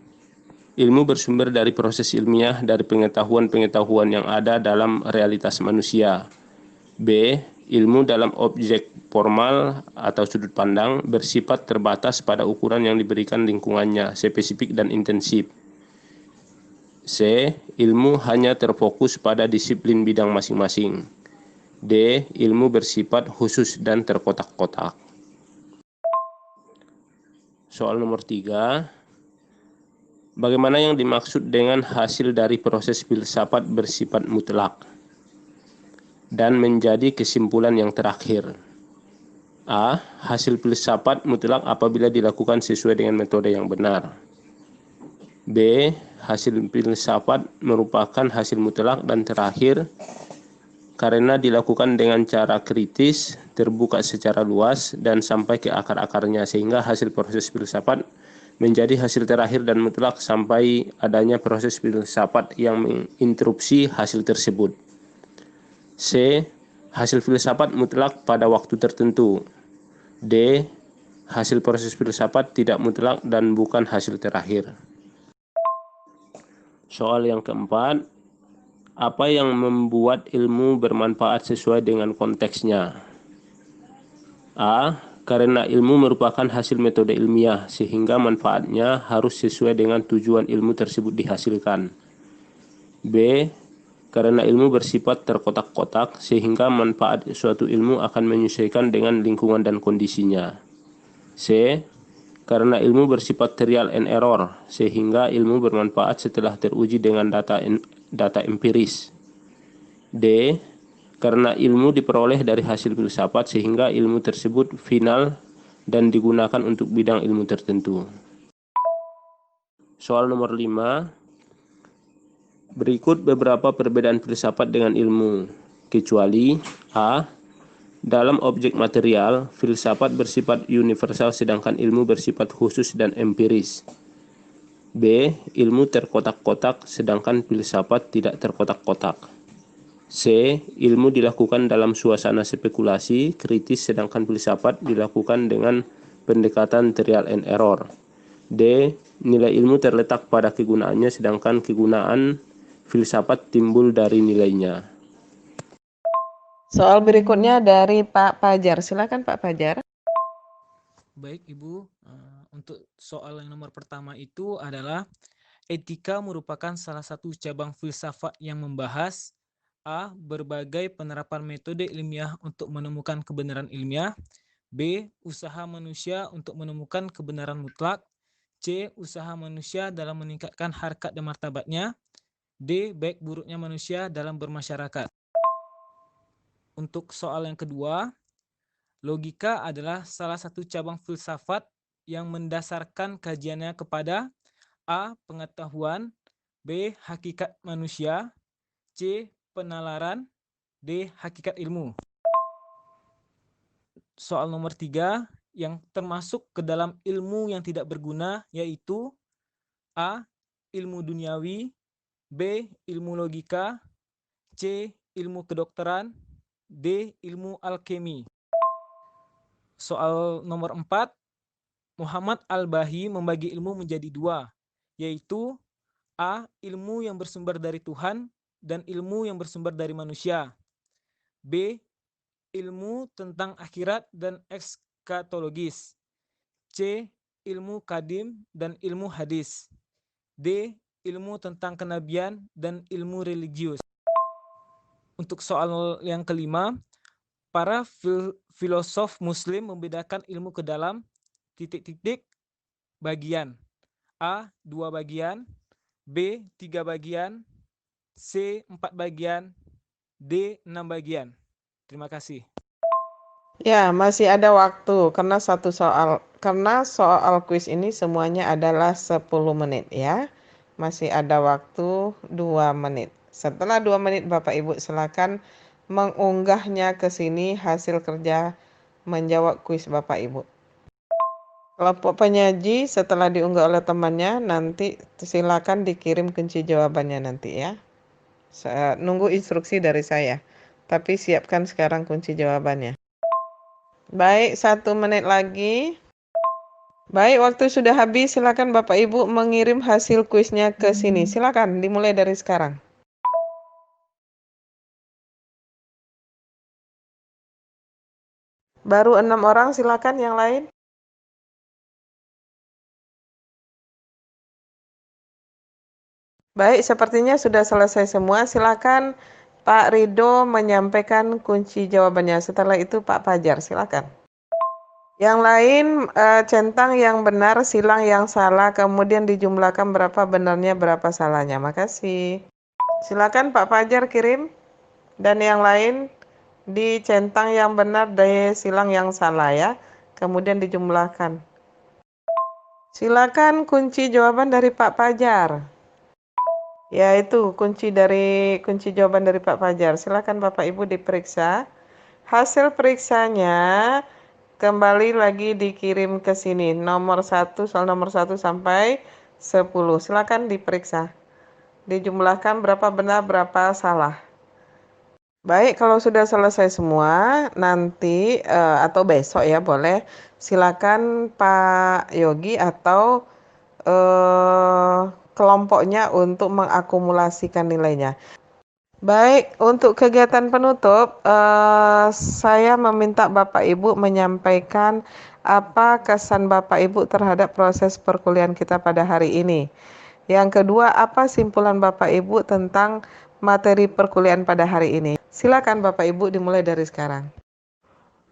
Ilmu bersumber dari proses ilmiah dari pengetahuan-pengetahuan yang ada dalam realitas manusia. B. Ilmu dalam objek formal atau sudut pandang bersifat terbatas pada ukuran yang diberikan lingkungannya, spesifik dan intensif. C. Ilmu hanya terfokus pada disiplin bidang masing-masing. D. Ilmu bersifat khusus dan terkotak-kotak. Soal nomor 3. Bagaimana yang dimaksud dengan hasil dari proses filsafat bersifat mutlak dan menjadi kesimpulan yang terakhir? A. Hasil filsafat mutlak apabila dilakukan sesuai dengan metode yang benar. B. Hasil filsafat merupakan hasil mutlak dan terakhir karena dilakukan dengan cara kritis, terbuka secara luas, dan sampai ke akar-akarnya, sehingga hasil proses filsafat menjadi hasil terakhir dan mutlak sampai adanya proses filsafat yang menginterupsi hasil tersebut. C. Hasil filsafat mutlak pada waktu tertentu. D. Hasil proses filsafat tidak mutlak dan bukan hasil terakhir. Soal yang keempat, apa yang membuat ilmu bermanfaat sesuai dengan konteksnya? A. Karena ilmu merupakan hasil metode ilmiah, sehingga manfaatnya harus sesuai dengan tujuan ilmu tersebut dihasilkan. B. Karena ilmu bersifat terkotak-kotak, sehingga manfaat suatu ilmu akan menyesuaikan dengan lingkungan dan kondisinya. C. Karena ilmu bersifat trial and error, sehingga ilmu bermanfaat setelah teruji dengan data empiris. D. Karena ilmu diperoleh dari hasil filsafat, sehingga ilmu tersebut final dan digunakan untuk bidang ilmu tertentu. Soal nomor 5. Berikut beberapa perbedaan filsafat dengan ilmu, kecuali A. Dalam objek material, filsafat bersifat universal sedangkan ilmu bersifat khusus dan empiris. B. Ilmu terkotak-kotak sedangkan filsafat tidak terkotak-kotak. C. Ilmu dilakukan dalam suasana spekulasi, kritis sedangkan filsafat dilakukan dengan pendekatan trial and error. D. Nilai ilmu terletak pada kegunaannya sedangkan kegunaan filsafat timbul dari nilainya. Soal berikutnya dari Pak Fajar. Silakan Pak Fajar. Baik Ibu, untuk soal yang nomor pertama itu adalah etika merupakan salah satu cabang filsafat yang membahas A. Berbagai penerapan metode ilmiah untuk menemukan kebenaran ilmiah. B. Usaha manusia untuk menemukan kebenaran mutlak. C. Usaha manusia dalam meningkatkan harkat dan martabatnya. D. Baik buruknya manusia dalam bermasyarakat. Untuk soal yang kedua, logika adalah salah satu cabang filsafat yang mendasarkan kajiannya kepada A. Pengetahuan, B. Hakikat manusia, C. Penalaran, D. Hakikat ilmu. Soal nomor 3 yang termasuk ke dalam ilmu yang tidak berguna yaitu A. Ilmu duniawi, B. Ilmu logika, C. Ilmu kedokteran, D. Ilmu alkemi. Soal nomor 4, Muhammad Al-Bahi membagi ilmu menjadi 2, yaitu A. Ilmu yang bersumber dari Tuhan dan ilmu yang bersumber dari manusia. B. Ilmu tentang akhirat dan ekskatologis. C. Ilmu kadim dan ilmu hadis. D. Ilmu tentang kenabian dan ilmu religius. untuk soal yang kelima, para filosof Muslim membedakan ilmu ke dalam titik-titik bagian. A. 2 bagian, B. 3 bagian, C. 4 bagian, D. 6 bagian. Terima kasih. Ya, masih ada waktu karena soal kuis ini semuanya adalah 10 menit ya. Masih ada waktu 2 menit. Setelah 2 menit Bapak Ibu silakan mengunggahnya ke sini hasil kerja menjawab kuis Bapak Ibu. Kelompok penyaji setelah diunggah oleh temannya nanti silakan dikirim kunci jawabannya nanti ya. Nunggu instruksi dari saya. Tapi siapkan sekarang kunci jawabannya. Baik, 1 menit lagi. Baik, waktu sudah habis. Silakan Bapak Ibu mengirim hasil kuisnya ke sini. Silakan dimulai dari sekarang. Baru 6 orang, silakan yang lain. Baik, sepertinya sudah selesai semua. Silakan Pak Rido menyampaikan kunci jawabannya. Setelah itu Pak Fajar, silakan. Yang lain centang yang benar, silang yang salah, kemudian dijumlahkan berapa benarnya, berapa salahnya. Makasih. Silakan Pak Fajar kirim. Dan yang lain dicentang yang benar, silang yang salah ya. Kemudian dijumlahkan. Silakan kunci jawaban dari Pak Fajar. Ya, itu kunci jawaban dari Pak Fajar. Silakan Bapak Ibu diperiksa. Hasil periksanya kembali lagi dikirim ke sini. Soal nomor 1 sampai 10. Silakan diperiksa. Dijumlahkan berapa benar, berapa salah. Baik, kalau sudah selesai semua, nanti atau besok ya boleh. Silakan Pak Yogi atau kelompoknya untuk mengakumulasikan nilainya. Baik, untuk kegiatan penutup, saya meminta Bapak Ibu menyampaikan apa kesan Bapak Ibu terhadap proses perkuliahan kita pada hari ini. Yang kedua, apa simpulan Bapak Ibu tentang materi perkuliahan pada hari ini. Silakan Bapak Ibu dimulai dari sekarang.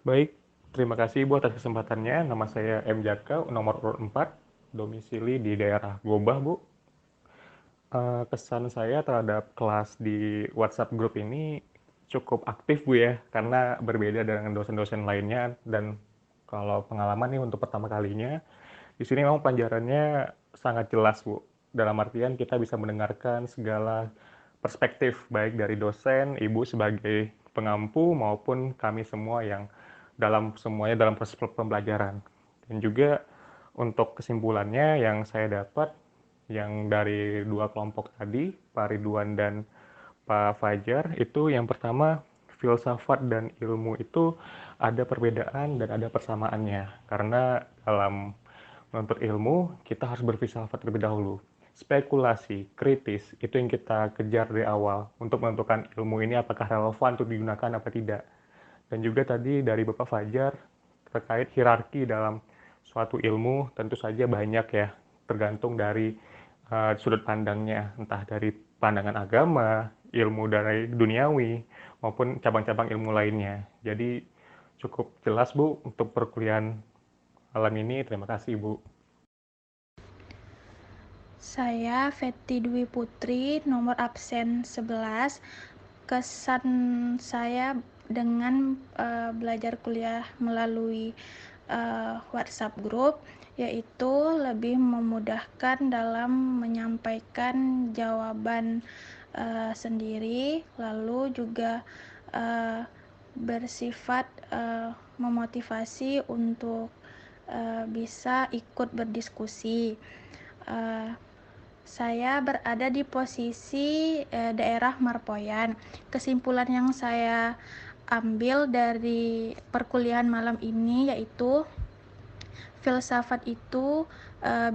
Baik, terima kasih Ibu atas kesempatannya. Nama saya M. Jaka, nomor urut 4, domisili di daerah Gobah, Bu. Kesan saya terhadap kelas di WhatsApp grup ini cukup aktif Bu ya, karena berbeda dengan dosen-dosen lainnya. Dan kalau pengalaman nih untuk pertama kalinya, di sini memang pelajarannya sangat jelas Bu. Dalam artian kita bisa mendengarkan segala perspektif, baik dari dosen, Ibu sebagai pengampu, maupun kami semua yang semuanya dalam proses pembelajaran. Dan juga untuk kesimpulannya yang saya dapat, yang dari 2 kelompok tadi, Pak Ridwan dan Pak Fajar, itu yang pertama, filsafat dan ilmu itu ada perbedaan dan ada persamaannya. Karena dalam menuntut ilmu, kita harus berfilsafat terlebih dahulu. Spekulasi, kritis, itu yang kita kejar dari awal untuk menentukan ilmu ini apakah relevan untuk digunakan apa tidak. Dan juga tadi dari Bapak Fajar terkait hierarki dalam suatu ilmu, tentu saja banyak ya, tergantung dari sudut pandangnya, entah dari pandangan agama, ilmu dari duniawi, maupun cabang-cabang ilmu lainnya. Jadi cukup jelas Bu untuk perkuliahan malam ini. Terima kasih Bu. Saya Feti Dwi Putri, nomor absen 11. Kesan saya dengan belajar kuliah melalui WhatsApp group, yaitu lebih memudahkan dalam menyampaikan jawaban sendiri, lalu juga bersifat memotivasi untuk bisa ikut berdiskusi. Saya berada di posisi daerah Marpoyan. Kesimpulan yang saya ambil dari perkuliahan malam ini yaitu filsafat itu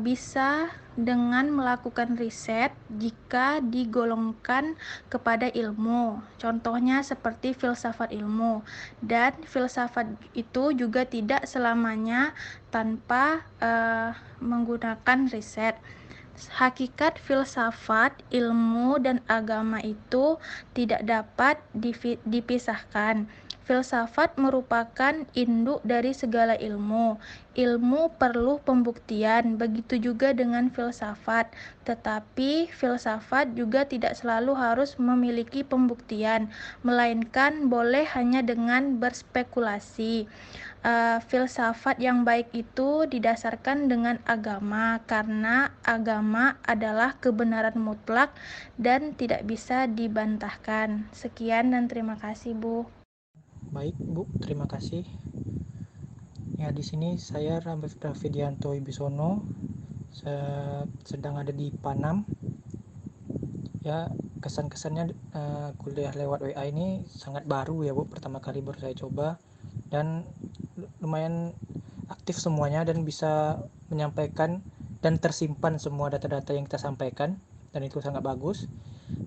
bisa dengan melakukan riset jika digolongkan kepada ilmu. Contohnya seperti filsafat ilmu. Dan filsafat itu juga tidak selamanya tanpa menggunakan riset. Hakikat filsafat, ilmu, dan agama itu tidak dapat dipisahkan. Filsafat merupakan induk dari segala ilmu. Ilmu perlu pembuktian, begitu juga dengan filsafat. Tetapi filsafat juga tidak selalu harus memiliki pembuktian, melainkan boleh hanya dengan berspekulasi. Filsafat yang baik itu didasarkan dengan agama, karena agama adalah kebenaran mutlak dan tidak bisa dibantahkan. Sekian dan terima kasih, Bu. Baik, Bu, terima kasih. Ya, di sini saya Rafidianto Ibisono, sedang ada di Panam. Ya, kesan-kesannya kuliah lewat WA ini sangat baru ya, Bu. Pertama kali baru saya coba dan lumayan aktif semuanya dan bisa menyampaikan dan tersimpan semua data-data yang kita sampaikan, dan itu sangat bagus.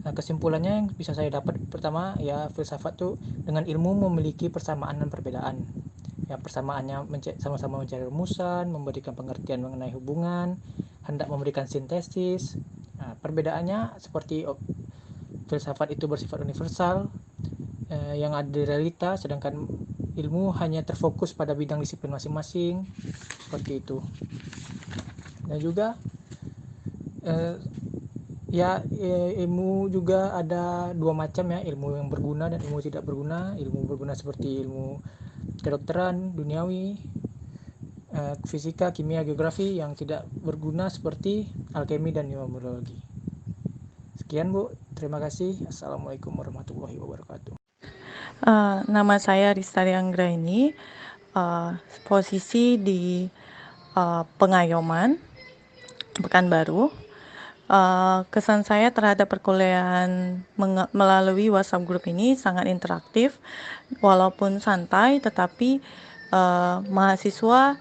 Nah, kesimpulannya yang bisa saya dapat, pertama ya, filsafat tuh dengan ilmu memiliki persamaan dan perbedaan. Ya, persamaannya sama-sama mencari rumusan, memberikan pengertian mengenai hubungan, hendak memberikan sintesis. Nah, perbedaannya seperti filsafat itu bersifat universal, yang ada di realita, sedangkan ilmu hanya terfokus pada bidang disiplin masing-masing, seperti itu. Dan juga ilmu juga ada dua macam ya, ilmu yang berguna dan ilmu tidak berguna. Ilmu berguna seperti ilmu kedokteran, duniawi, fisika, kimia, geografi. Yang tidak berguna seperti alkemi dan numerologi. Sekian, Bu, terima kasih. Assalamualaikum warahmatullahi wabarakatuh. Nama saya Ristari Anggraini, posisi di Pengayoman, Pekanbaru. Kesan saya terhadap perkuliahan melalui WhatsApp group ini sangat interaktif, walaupun santai, tetapi mahasiswa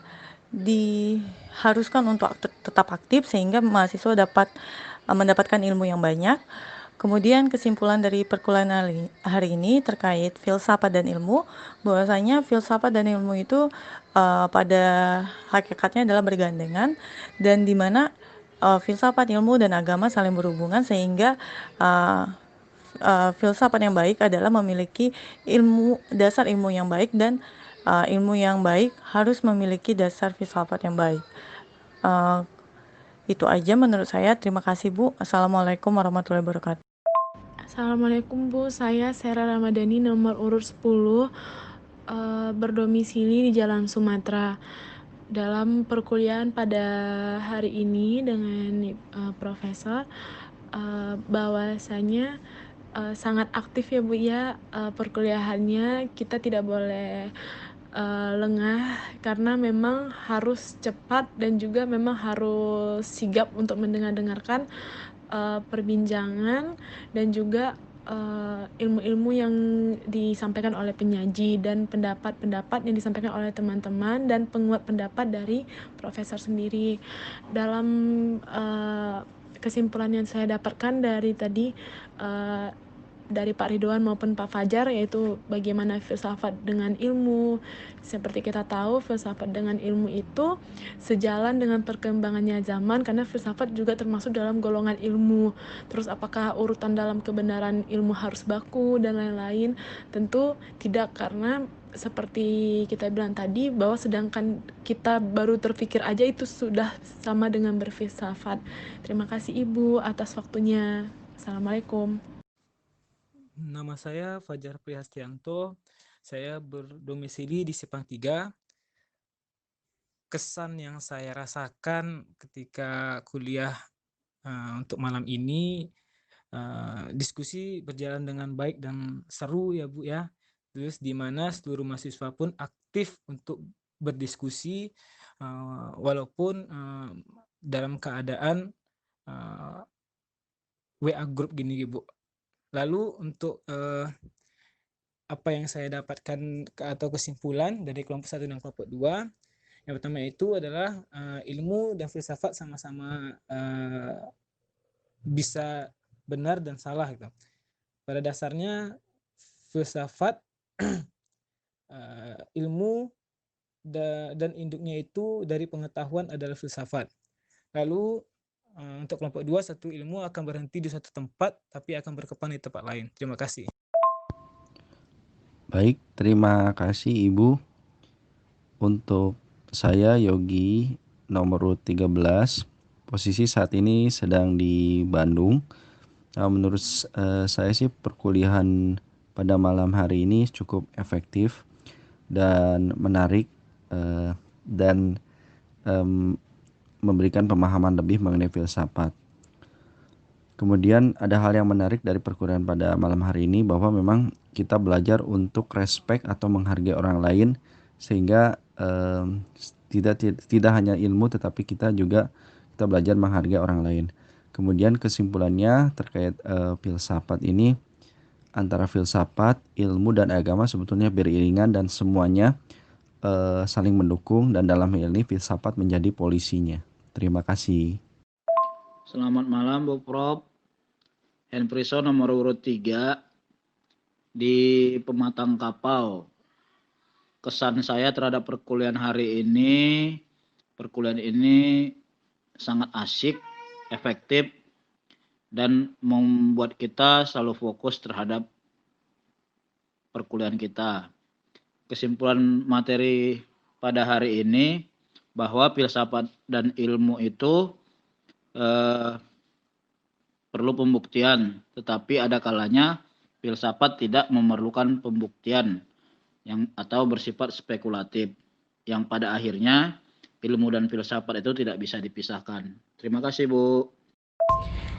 diharuskan untuk tetap aktif sehingga mahasiswa dapat mendapatkan ilmu yang banyak. Kemudian kesimpulan dari perkuliahan hari ini terkait filsafat dan ilmu, bahwasanya filsafat dan ilmu itu pada hakikatnya adalah bergandengan, dan di mana filsafat, ilmu, dan agama saling berhubungan, sehingga filsafat yang baik adalah memiliki dasar ilmu yang baik, dan ilmu yang baik harus memiliki dasar filsafat yang baik. Itu aja menurut saya. Terima kasih, Bu. Assalamualaikum warahmatullahi wabarakatuh. Assalamualaikum, Bu. Saya Sera Ramadhani, nomor urut 10, berdomisili di Jalan Sumatera. Dalam perkuliahan pada hari ini dengan Profesor, bahwasanya sangat aktif ya, Bu, ya, perkuliahannya. Kita tidak boleh lengah, karena memang harus cepat dan juga memang harus sigap untuk mendengarkan perbincangan dan juga ilmu-ilmu yang disampaikan oleh penyaji dan pendapat-pendapat yang disampaikan oleh teman-teman dan penguat pendapat dari profesor sendiri. Dalam kesimpulan yang saya dapatkan dari tadi dari Pak Ridwan maupun Pak Fajar, yaitu bagaimana filsafat dengan ilmu. Seperti kita tahu, filsafat dengan ilmu itu sejalan dengan perkembangannya zaman, karena filsafat juga termasuk dalam golongan ilmu. Terus apakah urutan dalam kebenaran ilmu harus baku dan lain-lain? Tentu tidak, karena seperti kita bilang tadi, bahwa sedangkan kita baru terpikir aja itu sudah sama dengan berfilsafat. Terima kasih Ibu atas waktunya. Assalamualaikum. Nama saya Fajar Prihastianto, saya berdomisili di Sepang 3. Kesan yang saya rasakan ketika kuliah untuk malam ini, diskusi berjalan dengan baik dan seru ya, Bu, ya. Terus di mana seluruh mahasiswa pun aktif untuk berdiskusi, walaupun dalam keadaan WA group gini, Bu. Lalu untuk apa yang saya dapatkan atau kesimpulan dari kelompok 1 dan kelompok 2, yang pertama itu adalah ilmu dan filsafat sama-sama bisa benar dan salah gitu. Pada dasarnya filsafat ilmu dan induknya itu dari pengetahuan adalah filsafat. Lalu Untuk kelompok 2, satu ilmu akan berhenti di suatu tempat, tapi akan berkembang di tempat lain. Terima kasih. Baik, terima kasih Ibu. Untuk saya Yogi, nomor urut 13, posisi saat ini sedang di Bandung. Menurut saya sih perkuliahan pada malam hari ini cukup efektif dan menarik dan memberikan pemahaman lebih mengenai filsafat. Kemudian ada hal yang menarik dari perkuliahan pada malam hari ini, bahwa memang kita belajar untuk respect atau menghargai orang lain, sehingga tidak hanya ilmu tetapi kita belajar menghargai orang lain. Kemudian kesimpulannya terkait filsafat ini, antara filsafat, ilmu dan agama sebetulnya beriringan dan semuanya saling mendukung, dan dalam hal ini filsafat menjadi polisinya. Terima kasih. Selamat malam Bu Prof. Henprison nomor urut 3 di Pematang Kapau. Kesan saya terhadap perkuliahan hari ini, perkuliahan ini sangat asyik, efektif, dan membuat kita selalu fokus terhadap perkuliahan kita. Kesimpulan materi pada hari ini bahwa filsafat dan ilmu itu perlu pembuktian, tetapi ada kalanya filsafat tidak memerlukan pembuktian atau bersifat spekulatif, yang pada akhirnya ilmu dan filsafat itu tidak bisa dipisahkan. Terima kasih Bu.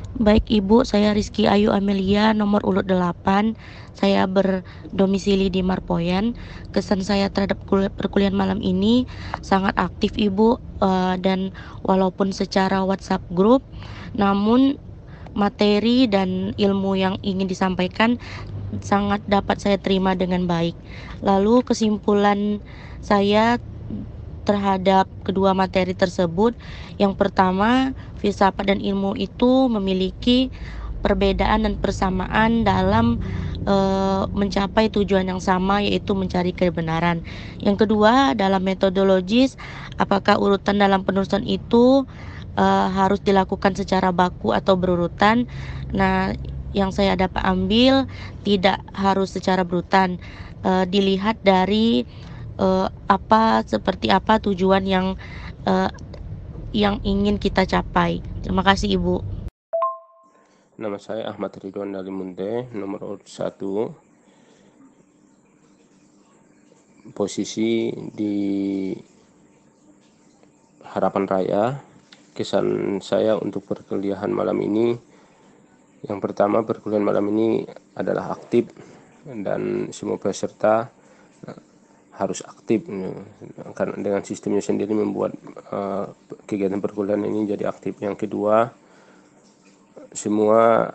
Baik Ibu, saya Rizky Ayu Amelia, nomor urut 8. Saya berdomisili di Marpoyan. Kesan saya terhadap perkuliahan malam ini sangat aktif Ibu, dan walaupun secara WhatsApp group, namun materi dan ilmu yang ingin disampaikan sangat dapat saya terima dengan baik. Lalu kesimpulan saya terhadap kedua materi tersebut, yang pertama, filsafat dan ilmu itu memiliki perbedaan dan persamaan dalam mencapai tujuan yang sama, yaitu mencari kebenaran. Yang kedua, dalam metodologis, apakah urutan dalam penulisan itu harus dilakukan secara baku atau berurutan. Nah, yang saya dapat ambil tidak harus secara berurutan, dilihat dari seperti apa tujuan yang ingin kita capai. Terima kasih Ibu. Nama saya Ahmad Ridwan dari Munte, nomor urut 1. Posisi di Harapan Raya. Kesan saya untuk perkuliahan malam ini, yang pertama, perkuliahan malam ini adalah aktif dan semua peserta harus aktif, karena dengan sistemnya sendiri membuat kegiatan perkuliahan ini jadi aktif. Yang kedua, semua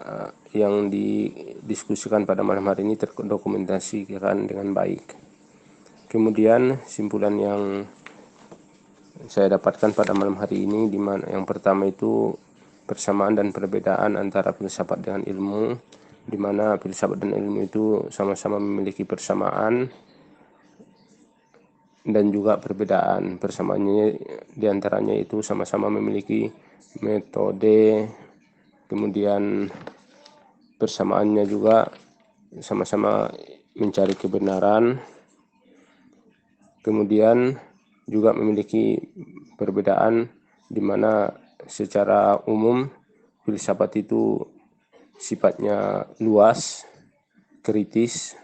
yang didiskusikan pada malam hari ini terdokumentasikan dengan baik. Kemudian simpulan yang saya dapatkan pada malam hari ini, di mana yang pertama itu persamaan dan perbedaan antara filsafat dengan ilmu, di mana filsafat dan ilmu itu sama-sama memiliki persamaan dan juga perbedaan. Persamaannya diantaranya itu sama-sama memiliki metode, kemudian persamaannya juga sama-sama mencari kebenaran, kemudian juga memiliki perbedaan di mana secara umum filsafat itu sifatnya luas, kritis,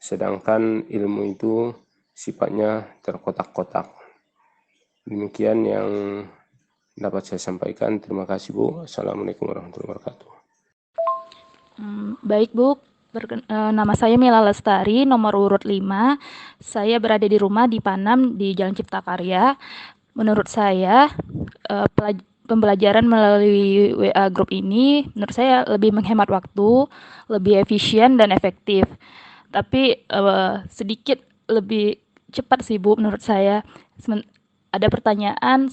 sedangkan ilmu itu sifatnya terkotak-kotak. Demikian yang dapat saya sampaikan. Terima kasih Bu. Assalamualaikum warahmatullahi wabarakatuh. Baik Bu, nama saya Mila Lestari, nomor urut 5. Saya berada di rumah di Panam di Jalan Cipta Karya. Menurut saya pembelajaran melalui WA Group ini menurut saya lebih menghemat waktu, lebih efisien dan efektif. Tapi sedikit lebih cepat sih Bu menurut saya. Ada pertanyaan,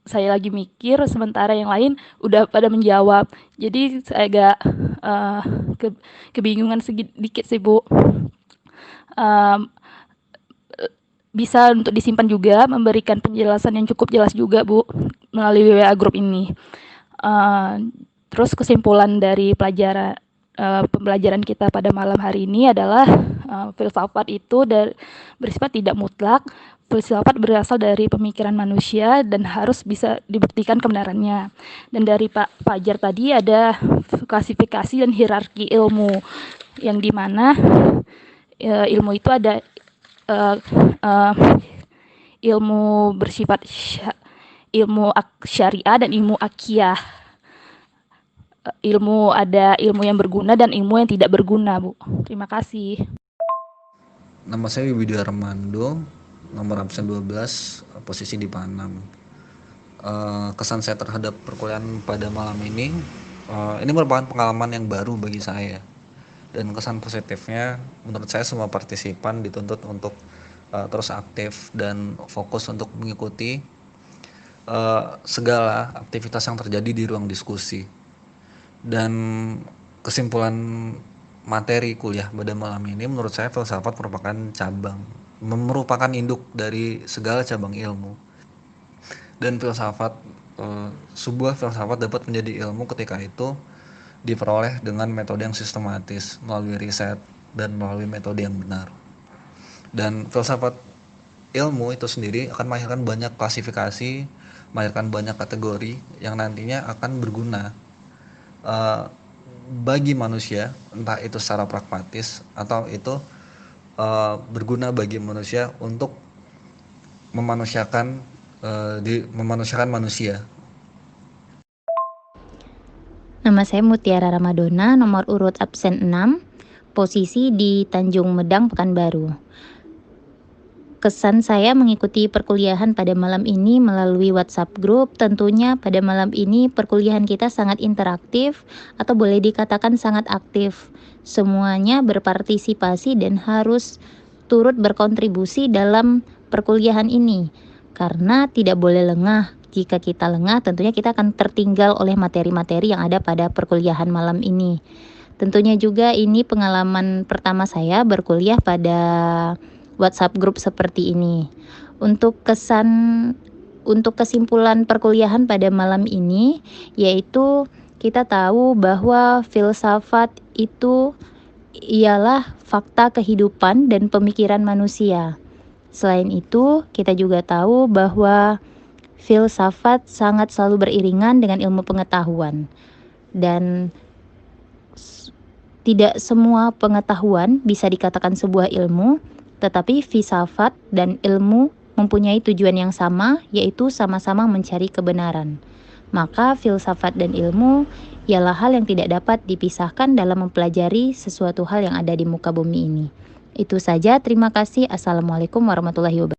saya lagi mikir, sementara yang lain udah pada menjawab. Jadi saya agak kebingungan sedikit sih Bu. Bisa untuk disimpan juga, memberikan penjelasan yang cukup jelas juga Bu. melalui WA grup ini. Terus kesimpulan dari pembelajaran kita pada malam hari ini adalah filsafat itu bersifat tidak mutlak. Filsafat berasal dari pemikiran manusia dan harus bisa dibuktikan kebenarannya. Dan dari Pak Fajar tadi ada klasifikasi dan hierarki ilmu, yang dimana ilmu itu ada ilmu bersifat ilmu syariah dan ilmu akiyah. Ada ilmu yang berguna dan ilmu yang tidak berguna, Bu. Terima kasih. Nama saya Wibi Armando, nomor absen 12, posisi di Panam. Kesan saya terhadap perkuliahan pada malam ini merupakan pengalaman yang baru bagi saya. Dan kesan positifnya, menurut saya semua partisipan dituntut untuk terus aktif dan fokus untuk mengikuti segala aktivitas yang terjadi di ruang diskusi. Dan kesimpulan materi kuliah pada malam ini, menurut saya filsafat merupakan induk dari segala cabang ilmu. Dan sebuah filsafat dapat menjadi ilmu ketika itu diperoleh dengan metode yang sistematis, melalui riset dan melalui metode yang benar. Dan filsafat ilmu itu sendiri akan melahirkan banyak klasifikasi, melahirkan banyak kategori yang nantinya akan berguna bagi manusia, entah itu secara pragmatis atau itu berguna bagi manusia untuk memanusiakan manusia. Nama saya Mutiara Ramadona, nomor urut absen 6, posisi di Tanjung Medang, Pekanbaru. Kesan saya mengikuti perkuliahan pada malam ini melalui WhatsApp group. Tentunya pada malam ini perkuliahan kita sangat interaktif atau boleh dikatakan sangat aktif. Semuanya berpartisipasi dan harus turut berkontribusi dalam perkuliahan ini. Karena tidak boleh lengah. Jika kita lengah, tentunya kita akan tertinggal oleh materi-materi yang ada pada perkuliahan malam ini. Tentunya juga ini pengalaman pertama saya berkuliah pada WhatsApp group seperti ini. Untuk kesimpulan perkuliahan pada malam ini, yaitu kita tahu bahwa filsafat itu ialah fakta kehidupan dan pemikiran manusia. Selain itu, kita juga tahu bahwa filsafat sangat selalu beriringan dengan ilmu pengetahuan. Dan tidak semua pengetahuan bisa dikatakan sebuah ilmu, tetapi filsafat dan ilmu mempunyai tujuan yang sama, yaitu sama-sama mencari kebenaran. Maka filsafat dan ilmu ialah hal yang tidak dapat dipisahkan dalam mempelajari sesuatu hal yang ada di muka bumi ini. Itu saja, terima kasih. Assalamualaikum warahmatullahi wabarakatuh.